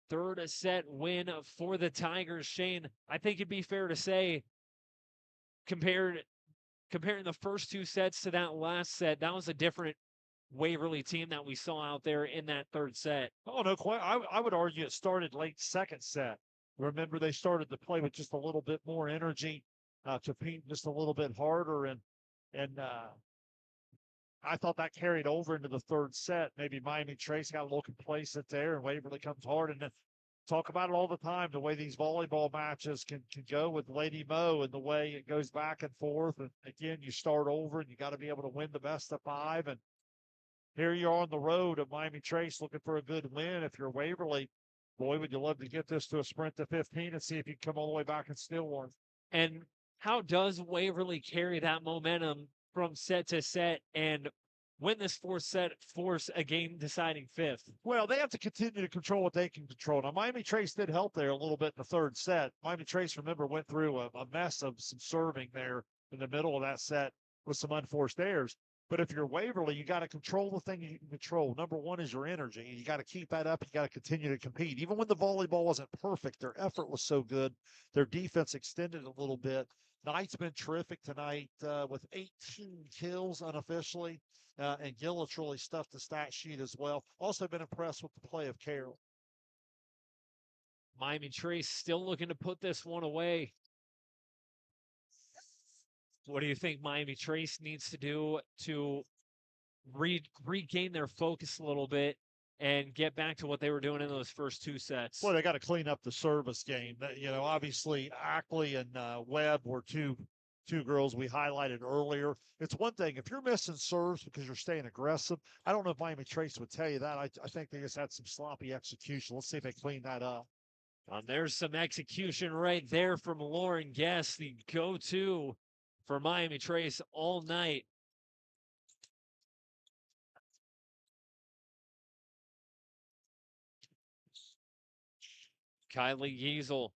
third set win for the Tigers. Shayne, I think it'd be fair to say, comparing the first 2 sets to that last set, that was a different Waverly team that we saw out there in that third set. Oh, no, quite. I would argue it started late second set. Remember, they started to play with just a little bit more energy, compete just a little bit harder, and I thought that carried over into the third set. Maybe Miami Trace got a little complacent there, and Waverly comes hard. And then talk about it all the time, the way these volleyball matches can go with Lady Mo and the way it goes back and forth. And again, you start over, and you got to be able to win the best of 5. And here you are on the road at Miami Trace looking for a good win. If you're Waverly, boy, would you love to get this to a sprint to 15 and see if you can come all the way back and steal one. And how does Waverly carry that momentum from set to set and win this 4th set, force a game-deciding 5th? Well, they have to continue to control what they can control. Now, Miami Trace did help there a little bit in the third set. Miami Trace, remember, went through a mess of some serving there in the middle of that set with some unforced errors. But if you're Waverly, you got to control the thing you can control. Number one is your energy. You got to keep that up. You got to continue to compete. Even when the volleyball wasn't perfect, their effort was so good. Their defense extended a little bit. Knight's been terrific tonight with 18 kills unofficially. And Gillis really stuffed the stat sheet as well. Also been impressed with the play of Carroll. Miami Trace still looking to put this one away. What do you think Miami Trace needs to do to regain their focus a little bit and get back to what they were doing in those first 2 sets? Well, they got to clean up the service game. Obviously Ackley and Webb were two girls we highlighted earlier. It's one thing if you're missing serves because you're staying aggressive. I don't know if Miami Trace would tell you that. I think they just had some sloppy execution. Let's see if they clean that up. There's some execution right there from Lauren Guest, the go-to for Miami Trace all night. Kylie Giesel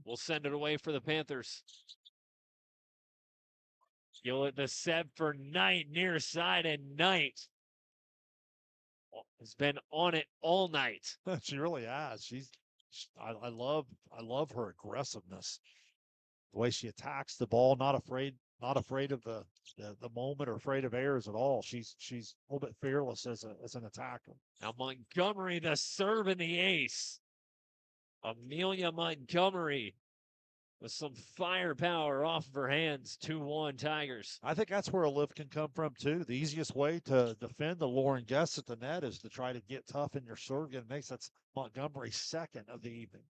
will send it away for the Panthers. Gillett the set for Knight near side, and Knight has been on it all night. She really has. I love her aggressiveness. The way she attacks the ball, not afraid of the moment or afraid of errors at all. She's a little bit fearless as an attacker. Now Montgomery, the serve and the ace. Amelia Montgomery with some firepower off of her hands. 2-1 Tigers. I think that's where a lift can come from too. The easiest way to defend the Lauren Guest at the net is to try to get tough in your serve. It makes that's Montgomery's second of the evening.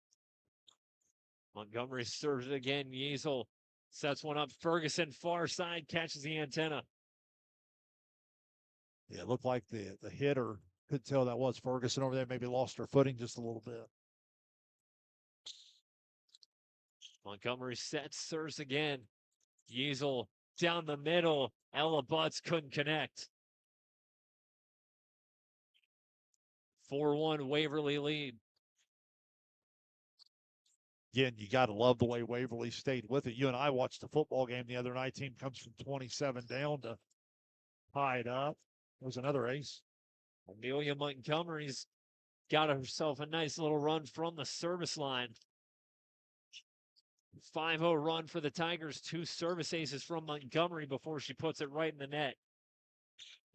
Montgomery serves it again. Yeasel sets one up. Ferguson far side catches the antenna. Yeah, it looked like the hitter could tell that was Ferguson over there. Maybe lost her footing just a little bit. Montgomery sets, serves again. Yeasel down the middle. Ella Butts couldn't connect. 4-1 Waverly lead. Again, you got to love the way Waverly stayed with it. You and I watched the football game the other night. Team comes from 27 down to tie it up. It was another ace. Amelia Montgomery's got herself a nice little run from the service line. 5-0 run for the Tigers. 2 service aces from Montgomery before she puts it right in the net.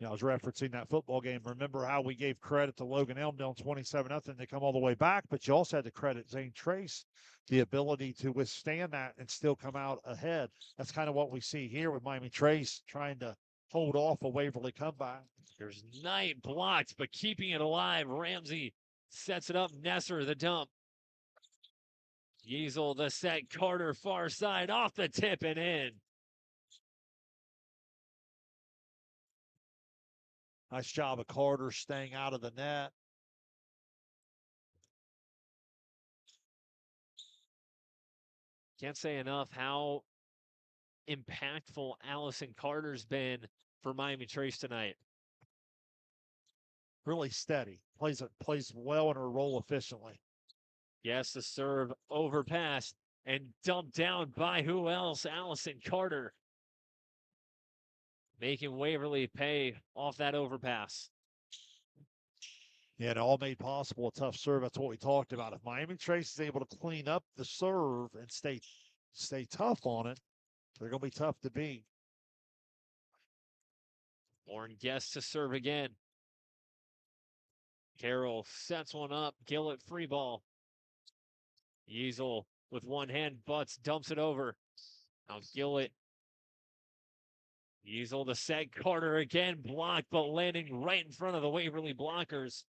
I was referencing that football game. Remember how we gave credit to Logan Elm down 27-0. They come all the way back, but you also had to credit Zane Trace, the ability to withstand that and still come out ahead. That's kind of what we see here with Miami Trace trying to hold off a Waverly comeback. There's Knight blocked, but keeping it alive. Ramsey sets it up. Nesser, the dump. Yeasel, the set. Carter, far side, off the tip and in. Nice job of Carter staying out of the net. Can't say enough how impactful Allison Carter's been for Miami Trace tonight. Really steady. Plays well in her role efficiently. Yes, the serve overpass and dumped down by who else? Allison Carter. Making Waverly pay off that overpass. Yeah, it all made possible a tough serve. That's what we talked about. If Miami Trace is able to clean up the serve and stay tough on it, they're going to be tough to beat. Lauren Guest to serve again. Carroll sets one up. Gillett free ball. Yeasel with one hand, butts, dumps it over. Now Gillett. Yeasel the set. Carter again, blocked, but landing right in front of the Waverly blockers.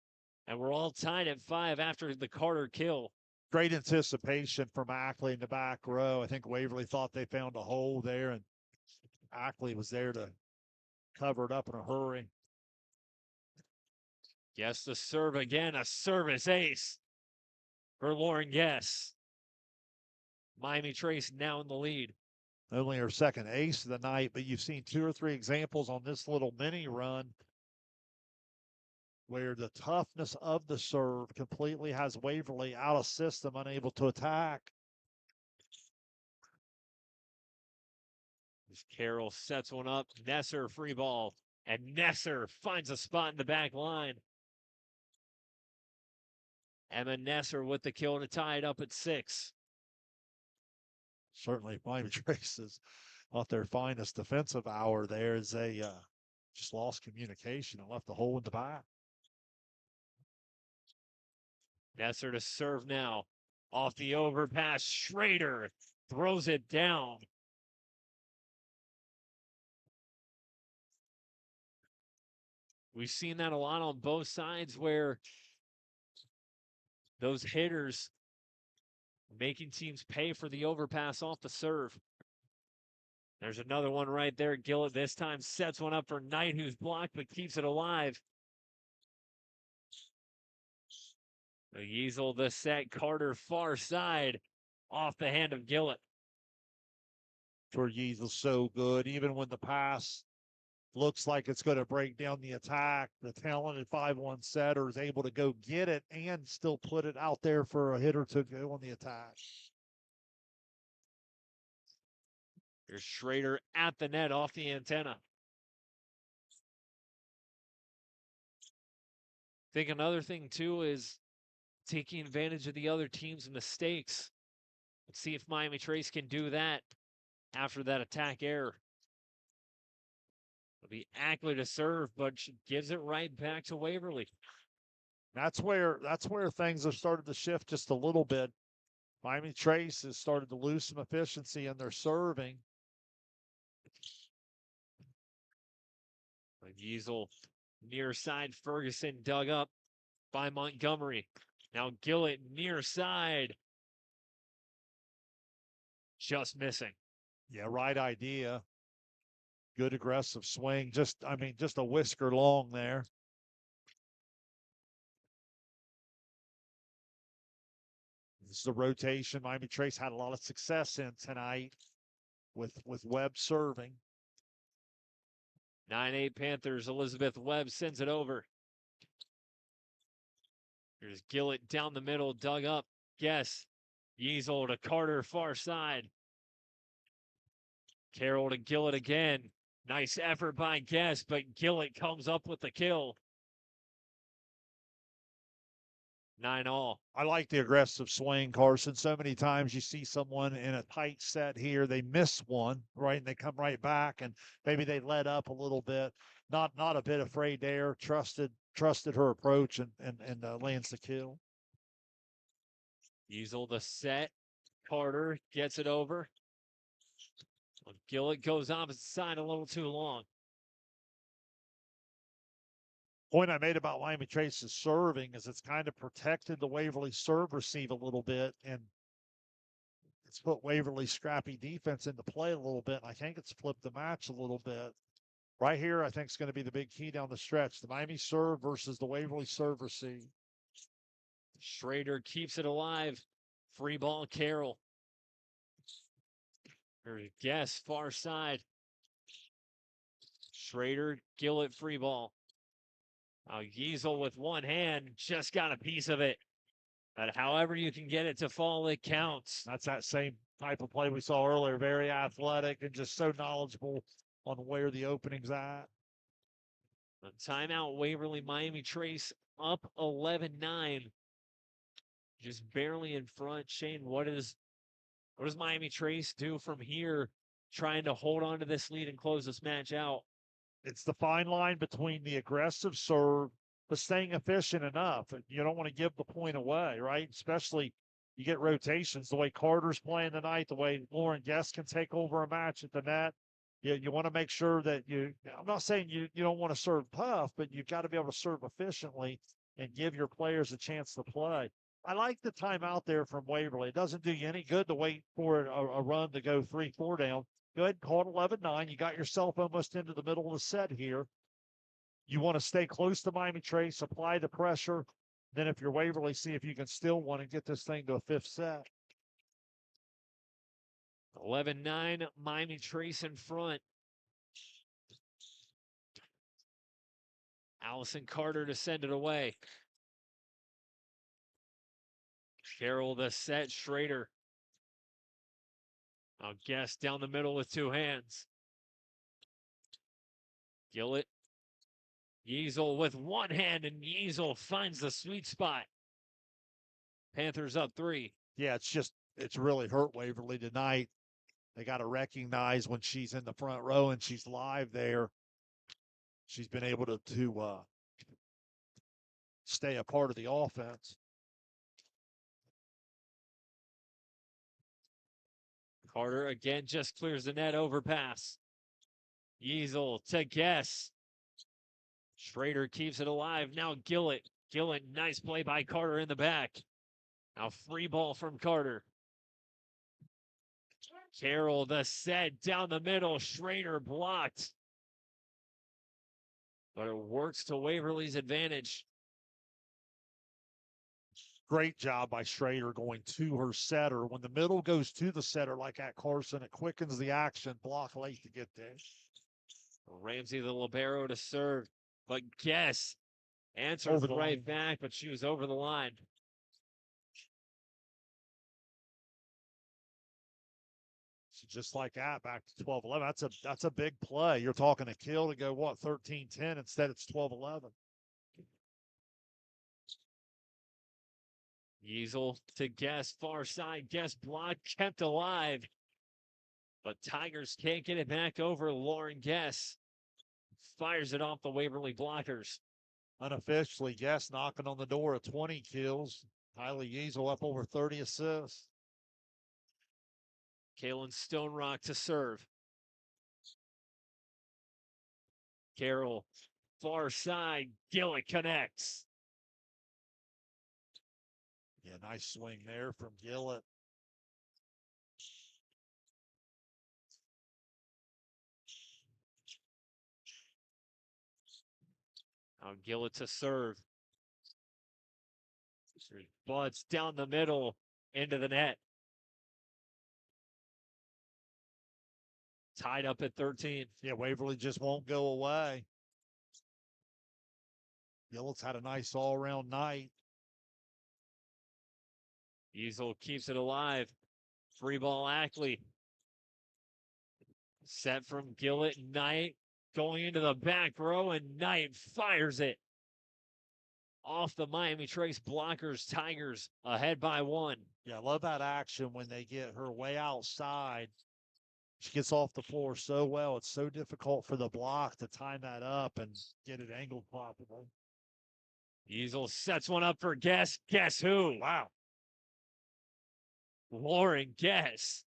And we're all tied at 5 after the Carter kill. Great anticipation from Ackley in the back row. I think Waverly thought they found a hole there, and Ackley was there to cover it up in a hurry. Yes, the serve again, a service ace for Lauren Guess. Miami Trace now in the lead. Only her second ace of the night, but you've seen 2 or 3 examples on this little mini run where the toughness of the serve completely has Waverly out of system, unable to attack. As Carroll sets one up, Nesser free ball, and Nesser finds a spot in the back line. Emma Nesser with the kill to tie it up at 6. Certainly, Miami Trace is not their finest defensive hour there as they just lost communication and left the hole in the back. Nesser to serve now. Off the overpass, Schrader throws it down. We've seen that a lot on both sides where those hitters making teams pay for the overpass off the serve. There's another one right there. Gillett this time sets one up for Knight, who's blocked but keeps it alive. Yeasel the set. Carter far side off the hand of Gillett. For Yeasel, so good. Even when the pass looks like it's going to break down the attack, the talented 5-1 setter is able to go get it and still put it out there for a hitter to go on the attack. Here's Schrader at the net off the antenna. I think another thing too is taking advantage of the other team's mistakes. Let's see if Miami Trace can do that after that attack error. It'll be Ackler to serve, but she gives it right back to Waverly. That's where things have started to shift just a little bit. Miami Trace has started to lose some efficiency in their serving. Yeasel near side. Ferguson dug up by Montgomery. Now Gillett near side. Just missing. Yeah, right idea. Good aggressive swing. Just a whisker long there. This is the rotation Miami Trace had a lot of success in tonight with Webb serving. 9-8 Panthers. Elizabeth Webb sends it over. Here's Gillett down the middle, dug up. Guess Yeasel to Carter, far side. Carroll to Gillett again. Nice effort by Guest, but Gillett comes up with the kill. 9-all. I like the aggressive swing, Carson. So many times you see someone in a tight set here, they miss one, right, and they come right back, and maybe they let up a little bit. Not a bit afraid there. Trusted her approach and lands the kill. Yeasel the set. Carter gets it over. Gillett goes opposite side a little too long. Point I made about Miami Trace's serving is it's kind of protected the Waverly serve receive a little bit, and it's put Waverly's scrappy defense into play a little bit. And I think it's flipped the match a little bit. Right here, I think is going to be the big key down the stretch. The Miami serve versus the Waverly serve receive. Schrader keeps it alive. Free ball, Carroll. Guess far side. Schrader, Gillett, free ball. Now Yeasel with one hand, just got a piece of it. But however you can get it to fall, it counts. That's that same type of play we saw earlier. Very athletic and just so knowledgeable on where the opening's at. A timeout, Waverly, Miami Trace up 11-9. Just barely in front. Shayne, what does Miami Trace do from here, trying to hold on to this lead and close this match out? It's the fine line between the aggressive serve, but staying efficient enough. You don't want to give the point away, right? Especially you get rotations, the way Carter's playing tonight, the way Lauren Guest can take over a match at the net. You want to make sure that I'm not saying you don't want to serve tough, but you've got to be able to serve efficiently and give your players a chance to play. I like the timeout there from Waverly. It doesn't do you any good to wait for a run to go 3-4 down. Go ahead and call it 11-9. You got yourself almost into the middle of the set here. You want to stay close to Miami Trace, apply the pressure. Then if you're Waverly, see if you can still want to get this thing to a fifth set. 11-9, Miami Trace in front. Allison Carter to send it away. Carroll the set, Schrader. Now Guest down the middle with two hands. Gillett. Yeasel with one hand, and Yeasel finds the sweet spot. Panthers up 3. Yeah, it's really hurt Waverly tonight. They got to recognize when she's in the front row and she's live there. She's been able to stay a part of the offense. Carter again just clears the net, overpass. Yeasel to Guess. Schrader keeps it alive. Now Gillett. Gillett, nice play by Carter in the back. Now free ball from Carter. Carroll the set down the middle. Schrader blocked. But it works to Waverly's advantage. Great job by Schrader going to her setter. When the middle goes to the setter like at Carson, it quickens the action. Block late to get there. Ramsey the libero to serve. But Guess answers right back, but she was over the line. So just like that, back to 12-11. That's a big play. You're talking a kill to go, 13-10. Instead, it's 12-11. Yeasel to Guess, far side. Guess blocked, kept alive. But Tigers can't get it back over. Lauren Guess fires it off the Waverly blockers. Unofficially, Guess knocking on the door of 20 kills. Kylie Yeasel up over 30 assists. Kaylin Stonerock to serve. Carroll, far side. Gillett connects. Yeah, nice swing there from Gillett. Now Gillett to serve. Butts down the middle into the net. Tied up at 13. Yeah, Waverly just won't go away. Gillett's had a nice all-around night. Yeasel keeps it alive. Free ball Ackley. Set from Gillett. Knight going into the back row, and Knight fires it. Off the Miami Trace blockers, Tigers ahead by 1. Yeah, I love that action when they get her way outside. She gets off the floor so well. It's so difficult for the block to time that up and get it angled properly. Yeasel sets one up for Guess. Guess who? Wow. Lauren Guess.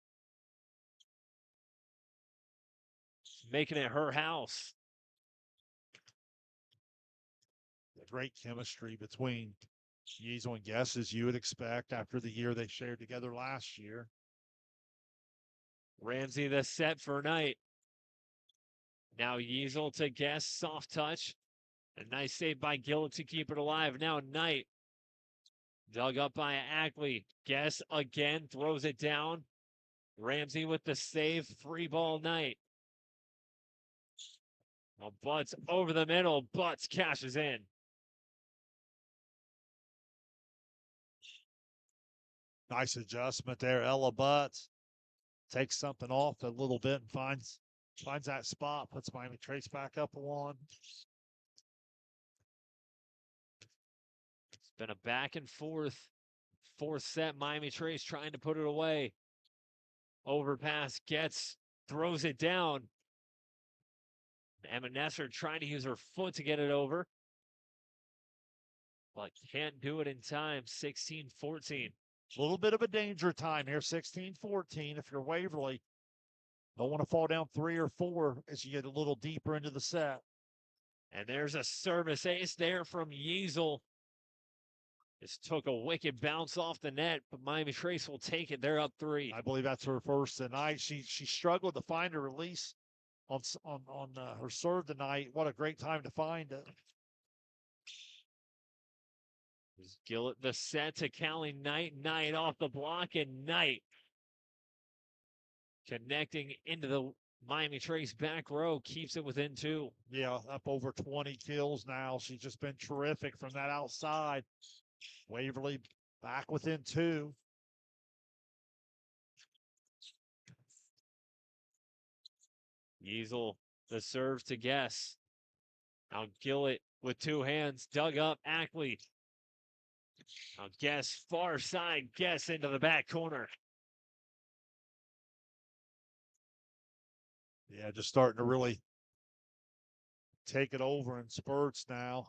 Making it her house. Great chemistry between Yeasel and Guess, as you would expect after the year they shared together last year. Ramsey the set for Knight. Now Yeasel to Guess, soft touch. A nice save by Gillett to keep it alive. Now Knight. Dug up by Ackley. Guess again, throws it down. Ramsey with the save, free ball Knight. Now Butts over the middle. Butts cashes in. Nice adjustment there. Ella Butts takes something off a little bit and finds that spot, puts Miami Trace back up 1. It's been a back and forth. 4th set, Miami Trace trying to put it away. Overpass, gets, throws it down. Emma Nesser trying to use her foot to get it over, but can't do it in time. 16-14. A little bit of a danger time here, 16-14. If you're Waverly, don't want to fall down 3 or 4 as you get a little deeper into the set. And there's a service ace there from Yeasel. This took a wicked bounce off the net, but Miami Trace will take it. They're up 3. I believe that's her first tonight. She struggled to find a release on her serve tonight. What a great time to find it. Gillett the set to Callie Knight. Knight off the block, and Knight connecting into the Miami Trace back row, keeps it within 2. Yeah, up over 20 kills now. She's just been terrific from that outside. Waverly back within 2. Yeasel the serve to Guess. Now Gillett with 2 hands, dug up Ackley. Now Guess far side, Guess into the back corner. Yeah, just starting to really take it over in spurts now.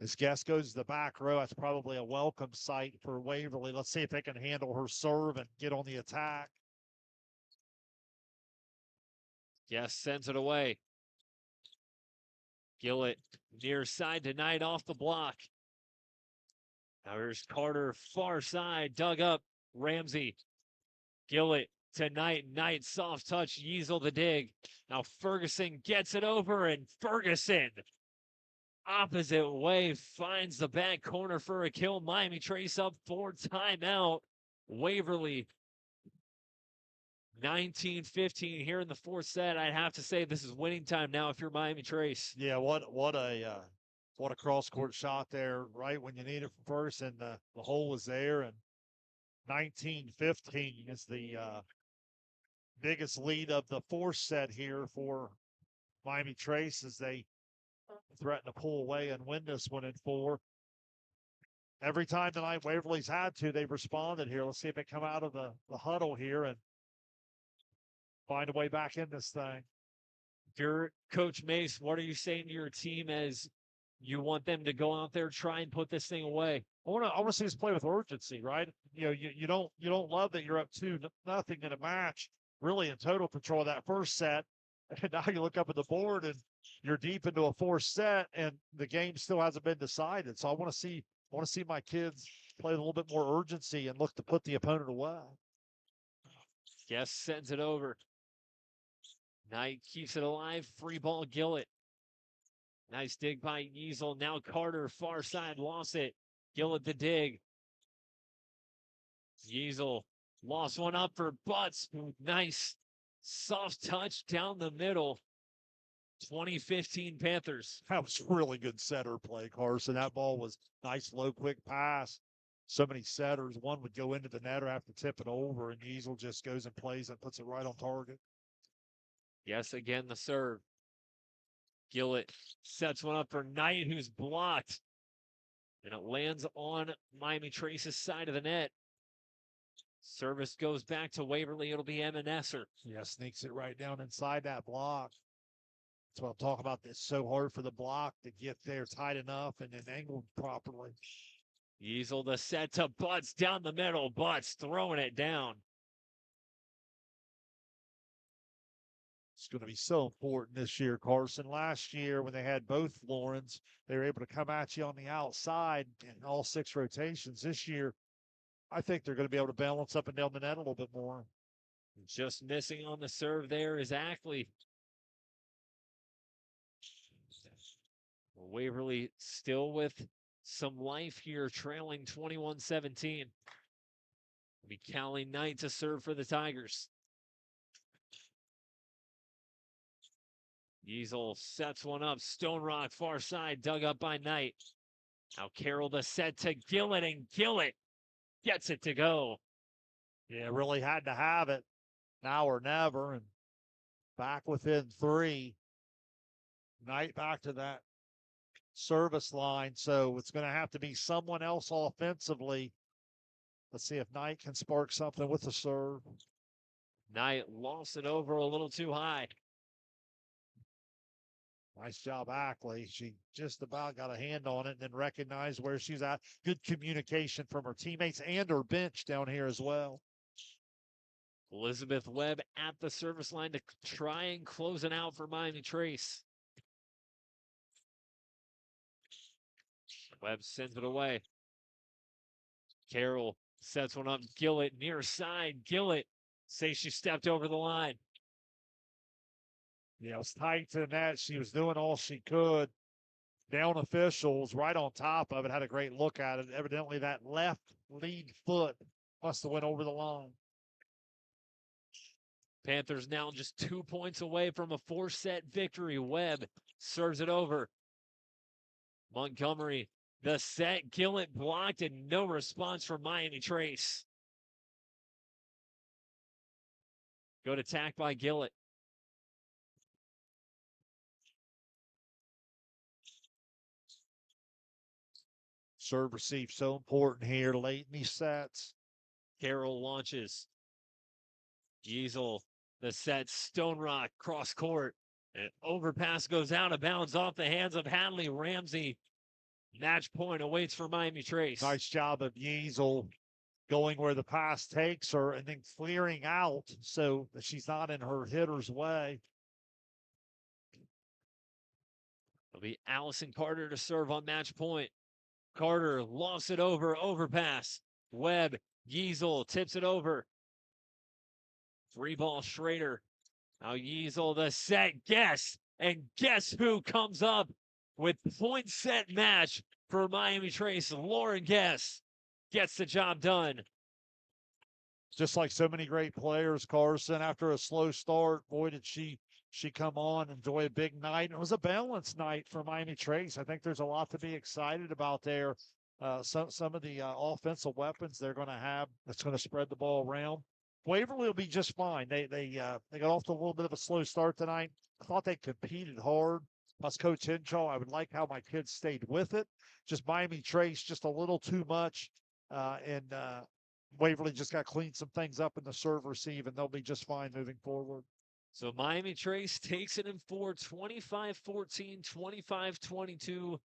As Guess goes to the back row, that's probably a welcome sight for Waverly. Let's see if they can handle her serve and get on the attack. Guess sends it away. Gillett near side to Knight off the block. Now here's Carter, far side, dug up. Ramsey. Gillett to Knight. Knight, soft touch, Yeasel the dig. Now Ferguson gets it over, and Ferguson, opposite way, finds the back corner for a kill. Miami Trace up 4, timeout. Waverly 19-15 here in the 4th set. I'd have to say this is winning time now if you're Miami Trace. Yeah, what a cross court shot there, right when you need it from Ferguson. The hole was there, and 19-15 is the biggest lead of the 4th set here for Miami Trace as they threaten to pull away and win this one in 4. Every time tonight Waverly's had to, they've responded here. Let's see if they come out of the huddle here and find a way back in this thing. You're Coach Mace, what are you saying to your team as you want them to go out there, try and put this thing away? I want to see us play with urgency, right? You know, you don't love that you're up 2-0 in a match, really in total control of that first set. And now you look up at the board and you're deep into a 4th set and the game still hasn't been decided. So I want to see my kids play with a little bit more urgency and look to put the opponent away. Guess sends it over. Knight keeps it alive. Free ball, Gillett. Nice dig by Yeasel. Now Carter, far side, lost it. Gillett the dig. Yeasel lost one up for Butts. Nice soft touch down the middle. 2015 Panthers. That was really good setter play, Carson. That ball was nice, low, quick pass. so many setters. One would go into the net or have to tip it over, and Yeasel just goes and plays it, puts it right on target. Yes, again, the serve. Gillett sets one up for Knight, who's blocked. And it lands on Miami Trace's side of the net. Service goes back to Waverly. It'll be Emma Nesser. Yeah, sneaks it right down inside that block. That's what I'm talking about. It's so hard for the block to get there tight enough and then angled properly. Yeasel the set to Butts down the middle. Butts throwing it down. It's going to be so important this year, Carson. Last year, when they had both Laurens, they were able to come at you on the outside in all 6 rotations. This year, I think they're going to be able to balance up and down the net a little bit more. Just missing on the serve there is Ackley. Waverly still with some life here, trailing 21-17. It'll be Callie Knight to serve for the Tigers. Yeasel sets one up. Stone Rock far side, dug up by Knight. Now Carroll the set to Gillett, and Gillett gets it to go. Yeah, really had to have it now or never, and back within 3. Knight back to that service line, so it's going to have to be someone else offensively. Let's see if Knight can spark something with the serve. Knight lost it over a little too high. Nice job, Ackley. She just about got a hand on it and then recognized where she's at. Good communication from her teammates and her bench down here as well. Elizabeth Webb at the service line to try and close it out for Miami Trace. Webb sends it away. Carroll sets one up. Gillett near side. Gillett says she stepped over the line. Yeah, it was tight to the net. She was doing all she could. Down officials right on top of it, had a great look at it. Evidently that left lead foot must have went over the line. Panthers now just 2 points away from a 4-set victory. Webb serves it over. Montgomery, the set. Gillett blocked and no response from Miami Trace. Good attack by Gillett. Serve receive so important here late in these sets. Carroll launches. Yeasel, the set. Stone Rock cross court. An overpass goes out of bounds off the hands of Hadley Ramsey. Match point awaits for Miami Trace. Nice job of Yeasel going where the pass takes her and then clearing out so that she's not in her hitter's way. It'll be Allison Carter to serve on match point. Carter lost it over, overpass. Webb, Yeasel tips it over. 3-ball Schrader. Now Yeasel the set, guess, and guess who comes up with point set match for Miami Trace? Lauren Guess gets the job done. Just like so many great players, Carson, after a slow start, boy, did she come on, enjoy a big night. It was a balanced night for Miami Trace. I think there's a lot to be excited about there. Some of the offensive weapons they're going to have that's going to spread the ball around. Waverly will be just fine. They got off to a little bit of a slow start tonight. I thought they competed hard. Plus Coach Henshaw, I would like how my kids stayed with it. Just Miami Trace, just a little too much. And Waverly just got to clean some things up in the serve receive, and they'll be just fine moving forward. So Miami Trace takes it in 4, 25-14, 25-22,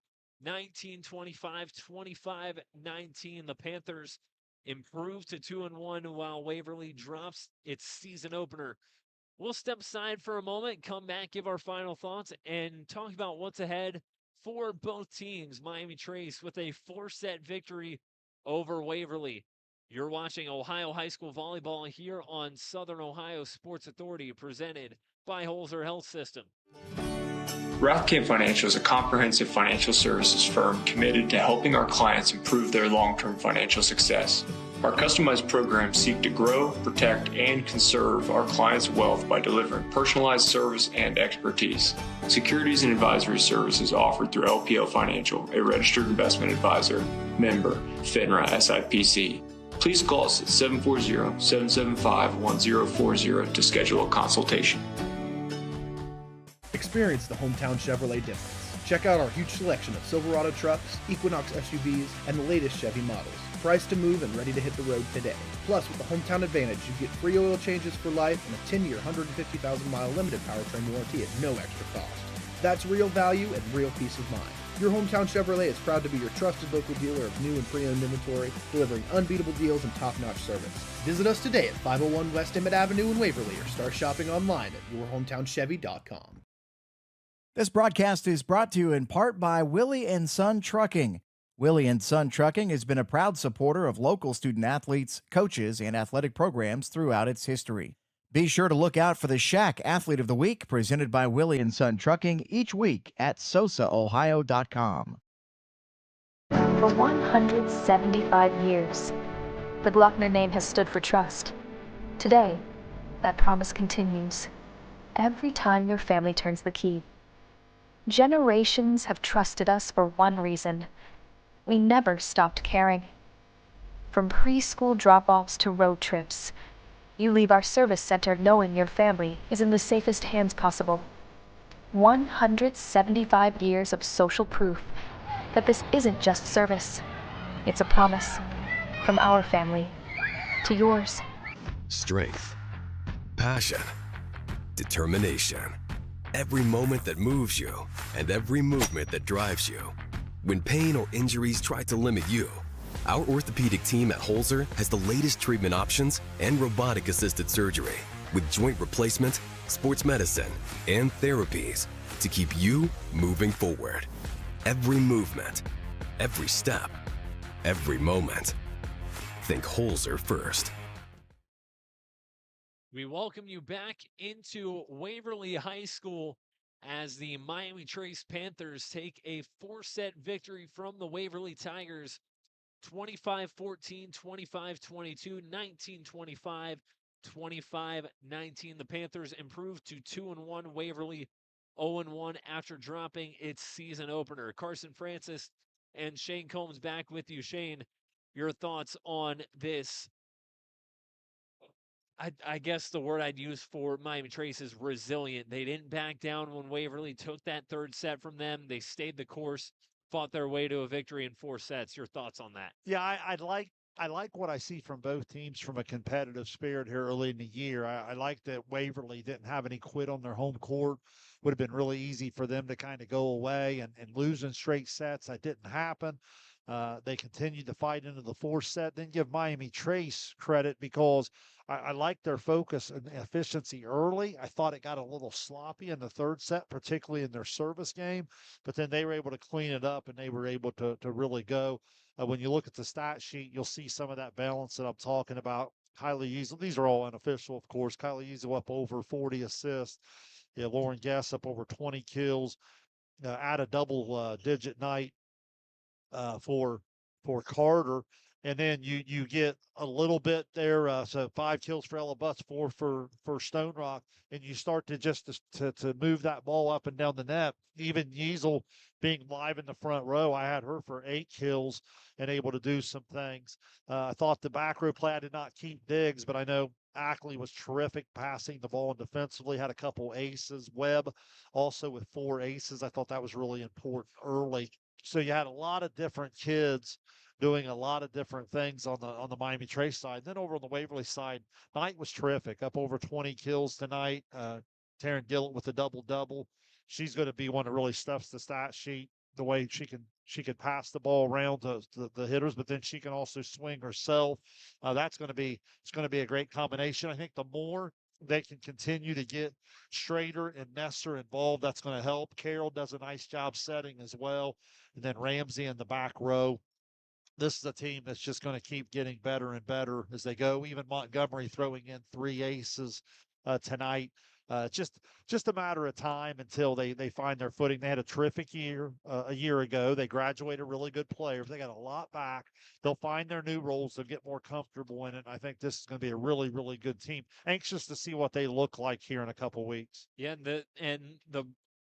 19-25, 25-19. The Panthers improve to 2-1 while Waverly drops its season opener. We'll step aside for a moment, come back, give our final thoughts, and talk about what's ahead for both teams. Miami Trace with a 4-set victory over Waverly. You're watching Ohio High School Volleyball here on Southern Ohio Sports Authority, presented by Holzer Health System. Rathkamp Financial is a comprehensive financial services firm committed to helping our clients improve their long-term financial success. Our customized programs seek to grow, protect, and conserve our clients' wealth by delivering personalized service and expertise. Securities and advisory services offered through LPL Financial, a registered investment advisor, member, FINRA SIPC. Please call us at 740-775-1040 to schedule a consultation. Experience the hometown Chevrolet difference. Check out our huge selection of Silverado trucks, Equinox SUVs, and the latest Chevy models. Priced to move and ready to hit the road today. Plus, with the Hometown Advantage, you get free oil changes for life and a 10-year, 150,000-mile limited powertrain warranty at no extra cost. That's real value and real peace of mind. Your Hometown Chevrolet is proud to be your trusted local dealer of new and pre-owned inventory, delivering unbeatable deals and top-notch service. Visit us today at 501 West Emmett Avenue in Waverly or start shopping online at yourhometownchevy.com. This broadcast is brought to you in part by Willey Son Trucking. Willey Son Trucking has been a proud supporter of local student-athletes, coaches, and athletic programs throughout its history. Be sure to look out for the Shack Athlete of the Week presented by Willey Son Trucking each week at sosaohio.com. For 175 years, the Glockner name has stood for trust. Today, that promise continues. Every time your family turns the key. Generations have trusted us for one reason. We never stopped caring. From preschool drop-offs to road trips, you leave our service center knowing your family is in the safest hands possible. 175 years of social proof that this isn't just service. It's a promise from our family to yours. Strength, passion, determination. Every moment that moves you and every movement that drives you. When pain or injuries try to limit you, our orthopedic team at Holzer has the latest treatment options and robotic-assisted surgery with joint replacement, sports medicine, and therapies to keep you moving forward. Every movement, every step, every moment. Think Holzer first. We welcome you back into Waverly High School as the Miami Trace Panthers take a 4-set victory from the Waverly Tigers. 25-14, 25-22, 19-25, 25-19. The Panthers improved to 2-1. Waverly 0-1 after dropping its season opener. Carson Francis and Shayne Combs back with you. Shayne, your thoughts on this? I guess the word I'd use for Miami Trace is resilient. They didn't back down when Waverly took that third set from them. They stayed the course, fought their way to a victory in 4 sets. Your thoughts on that? Yeah, I like what I see from both teams from a competitive spirit here early in the year. I like that Waverly didn't have any quit on their home court. Would have been really easy for them to kind of go away and losing straight sets. That didn't happen. They continued to fight into the 4th set. Then give Miami Trace credit because I like their focus and efficiency early. I thought it got a little sloppy in the 3rd set, particularly in their service game, but then they were able to clean it up and they were able to really go. When you look at the stat sheet, you'll see some of that balance that I'm talking about. Kylie Easel, these are all unofficial, of course. Kylie Easel up over 40 assists. Yeah, Lauren Guess up over 20 kills. At a double-digit night for Carter. And then you get a little bit there. So 5 kills for Ella Butts, 4 for Stone Rock. And you start to move that ball up and down the net. Even Yeasel being live in the front row, I had her for 8 kills and able to do some things. I thought the back row play, I did not keep Diggs, but I know Ackley was terrific passing the ball and defensively, had a couple aces. Webb also with 4 aces. I thought that was really important early. So you had a lot of different kids doing a lot of different things on the Miami Trace side. Then over on the Waverly side, Knight was terrific, up over 20 kills tonight. Taryn Gillett with a double-double. She's going to be one that really stuffs the stat sheet the way she can pass the ball around to the hitters, but then she can also swing herself. It's going to be a great combination. I think the more they can continue to get Schrader and Nesser involved, that's going to help. Carroll does a nice job setting as well. And then Ramsey in the back row. This is a team that's just going to keep getting better and better as they go. Even Montgomery throwing in 3 aces tonight. Just a matter of time until they find their footing. They had a terrific year a year ago. They graduated really good players. They got a lot back. They'll find their new roles. They'll get more comfortable in it. I think this is going to be a really, really good team. Anxious to see what they look like here in a couple weeks. Yeah,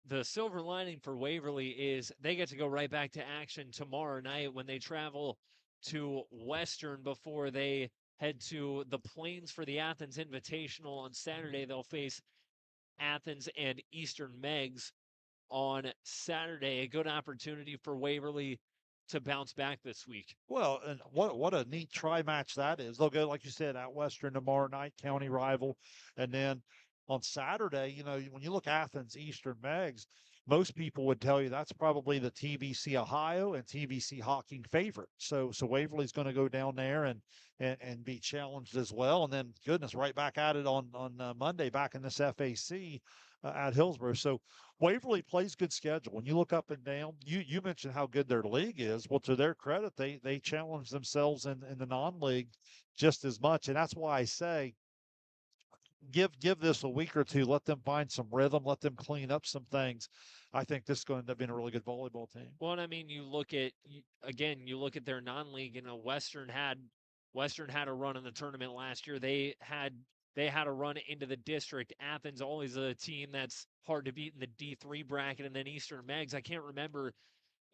the silver lining for Waverly is they get to go right back to action tomorrow night when they travel to Western before they head to the Plains for the Athens Invitational on Saturday. They'll face Athens and Eastern Megs on Saturday. A good opportunity for Waverly to bounce back this week. Well, and what a neat try match that is. They'll go, like you said, at Western tomorrow night, county rival. And then on Saturday, when you look Athens, Eastern Megs, most people would tell you that's probably the TVC Ohio and TVC Hawking favorite. So Waverly's going to go down there and be challenged as well. And then, goodness, right back at it on Monday, back in this FAC at Hillsborough. So Waverly plays good schedule. When you look up and down, you mentioned how good their league is. Well, to their credit, they challenge themselves in the non-league just as much. And that's why I say give this a week or two, let them find some rhythm, let them clean up some things. I think this is going to end up being a really good volleyball team. Well, and I mean, you look at their non-league. Western had a run in the tournament last year. They had a run into the district. Athens always a team that's hard to beat in the D3 bracket, and then Eastern Megs. I can't remember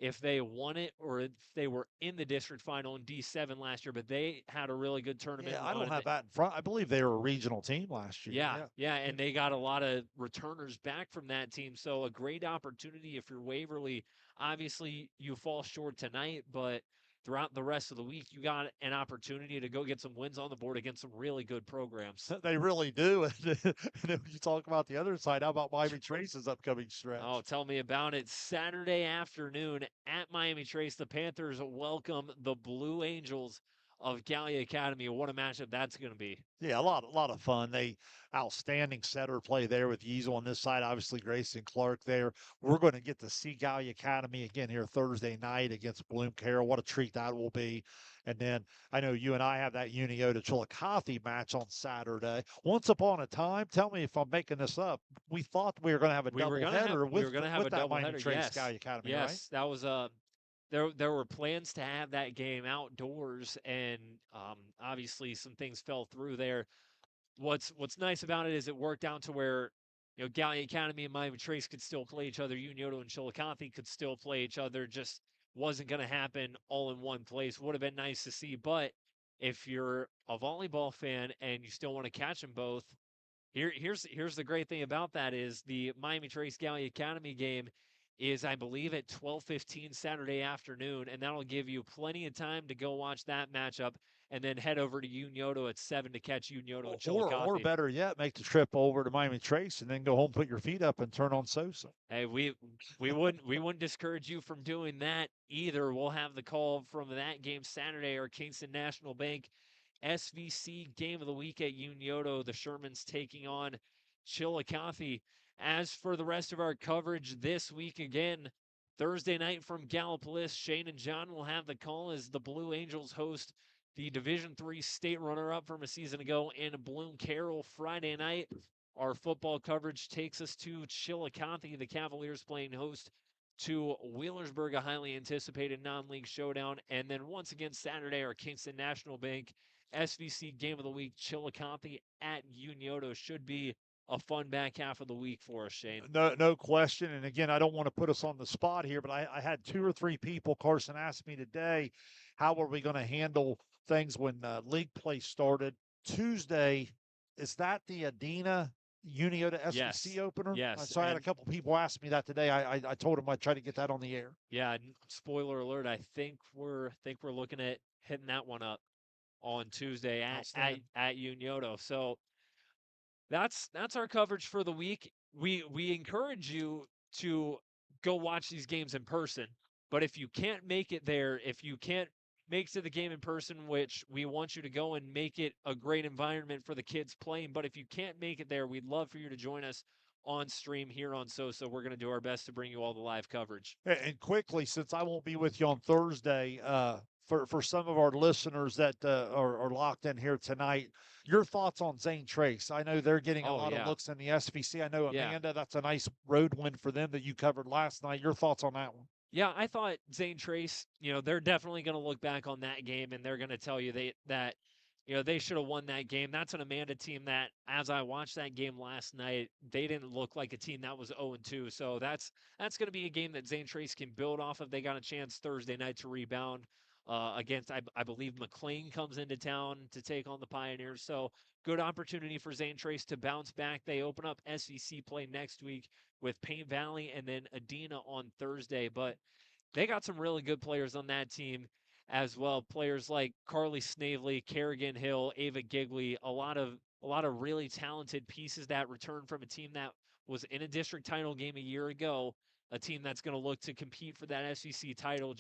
if they won it or if they were in the district final in D7 last year, but they had a really good tournament. Yeah, I don't have that in front. I believe they were a regional team last year. Yeah, and they got a lot of returners back from that team. So a great opportunity if you're Waverly. Obviously, you fall short tonight, but throughout the rest of the week, you got an opportunity to go get some wins on the board against some really good programs. They really do. And if you talk about the other side, how about Miami Trace's upcoming stretch? Oh, tell me about it. Saturday afternoon at Miami Trace, the Panthers welcome the Blue Angels of Gallia Academy. What a matchup that's going to be. Yeah, a lot of fun. Outstanding setter play there with Yeasel on this side. Obviously, Grayson Clark there. We're going to get to see Gallia Academy again here Thursday night against Bloom Carroll. What a treat that will be. And then I know you and I have that Uniota Chillicothe match on Saturday. Once upon a time, tell me if I'm making this up, we thought we were going to have a doubleheader with that Miami Trace Gallia Academy, right? Yes, that was there were plans to have that game outdoors, and obviously some things fell through there. What's nice about it is it worked out to where Gallia Academy and Miami Trace could still play each other. Uniota and Chillicothe could still play each other. Just wasn't going to happen all in one place. Would have been nice to see, but if you're a volleyball fan and you still want to catch them both, here's the great thing about that is the Miami Trace Gallia Academy game is, I believe, at 12:15 Saturday afternoon, and that'll give you plenty of time to go watch that matchup and then head over to Uniota at 7 to catch Uniota and Chillicothe. Or better yet, make the trip over to Miami Trace and then go home, put your feet up, and turn on Sosa. Hey, we wouldn't discourage you from doing that either. We'll have the call from that game Saturday, or Kingston National Bank SVC game of the week at Uniota. The Shermans taking on Chillicothe. As for the rest of our coverage this week, again, Thursday night from Gallipolis, Shayne and John will have the call as the Blue Angels host the Division III state runner-up from a season ago in Bloom Carroll. Friday night, our football coverage takes us to Chillicothe. The Cavaliers playing host to Wheelersburg, a highly anticipated non-league showdown. And then once again, Saturday, our Kingston National Bank SVC game of the week, Chillicothe at Uniota. Should be a fun back half of the week for us, Shayne. No question. And again, I don't want to put us on the spot here, but I had 2 or 3 people, Carson asked me today, how are we going to handle things when league play started? Tuesday, is that the Adena Uniota SVC opener? Yes. So I had a couple people ask me that today. I told them I'd try to get that on the air. Yeah, spoiler alert, I think we're looking at hitting that one up on Tuesday at Uniota. So that's our coverage for the week. We encourage you to go watch these games in person. But if you can't make it there, if you can't make it to the game in person, which we want you to go and make it a great environment for the kids playing. But if you can't make it there, we'd love for you to join us on stream here on SOSA. We're going to do our best to bring you all the live coverage. And quickly, since I won't be with you on Thursday, for some of our listeners that are locked in here tonight, your thoughts on Zane Trace? I know they're getting a lot of looks in the SVC. I know Amanda, that's a nice road win for them that you covered last night. Your thoughts on that one? Yeah, I thought Zane Trace, they're definitely going to look back on that game and they're going to tell you that they should have won that game. That's an Amanda team that, as I watched that game last night, they didn't look like a team that was 0-2. So that's going to be a game that Zane Trace can build off of. They got a chance Thursday night to rebound against, I believe, McLean comes into town to take on the Pioneers. So good opportunity for Zane Trace to bounce back. They open up SVC play next week with Paint Valley and then Adena on Thursday. But they got some really good players on that team as well. Players like Carly Snavely, Kerrigan Hill, Ava Gigley, a lot of really talented pieces that return from a team that was in a district title game a year ago, a team that's going to look to compete for that SEC title.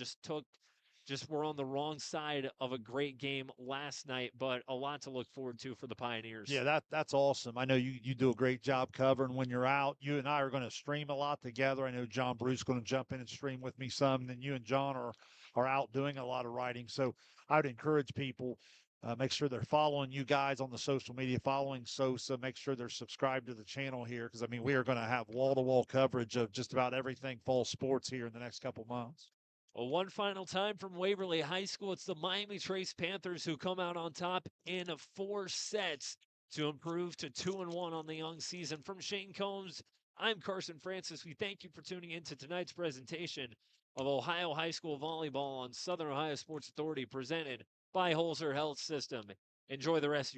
Just were on the wrong side of a great game last night, but a lot to look forward to for the Pioneers. Yeah, that's awesome. I know you do a great job covering when you're out. You and I are going to stream a lot together. I know John Bruce is going to jump in and stream with me some. And then you and John are out doing a lot of writing. So I would encourage people, make sure they're following you guys on the social media, following SOSA, make sure they're subscribed to the channel here. Because, I mean, we are going to have wall-to-wall coverage of just about everything fall sports here in the next couple months. Well, one final time from Waverly High School. It's the Miami Trace Panthers who come out on top in 4 sets to improve to 2-1 on the young season. From Shayne Combs, I'm Carson Francis. We thank you for tuning in to tonight's presentation of Ohio High School Volleyball on Southern Ohio Sports Authority, presented by Holzer Health System. Enjoy the rest of your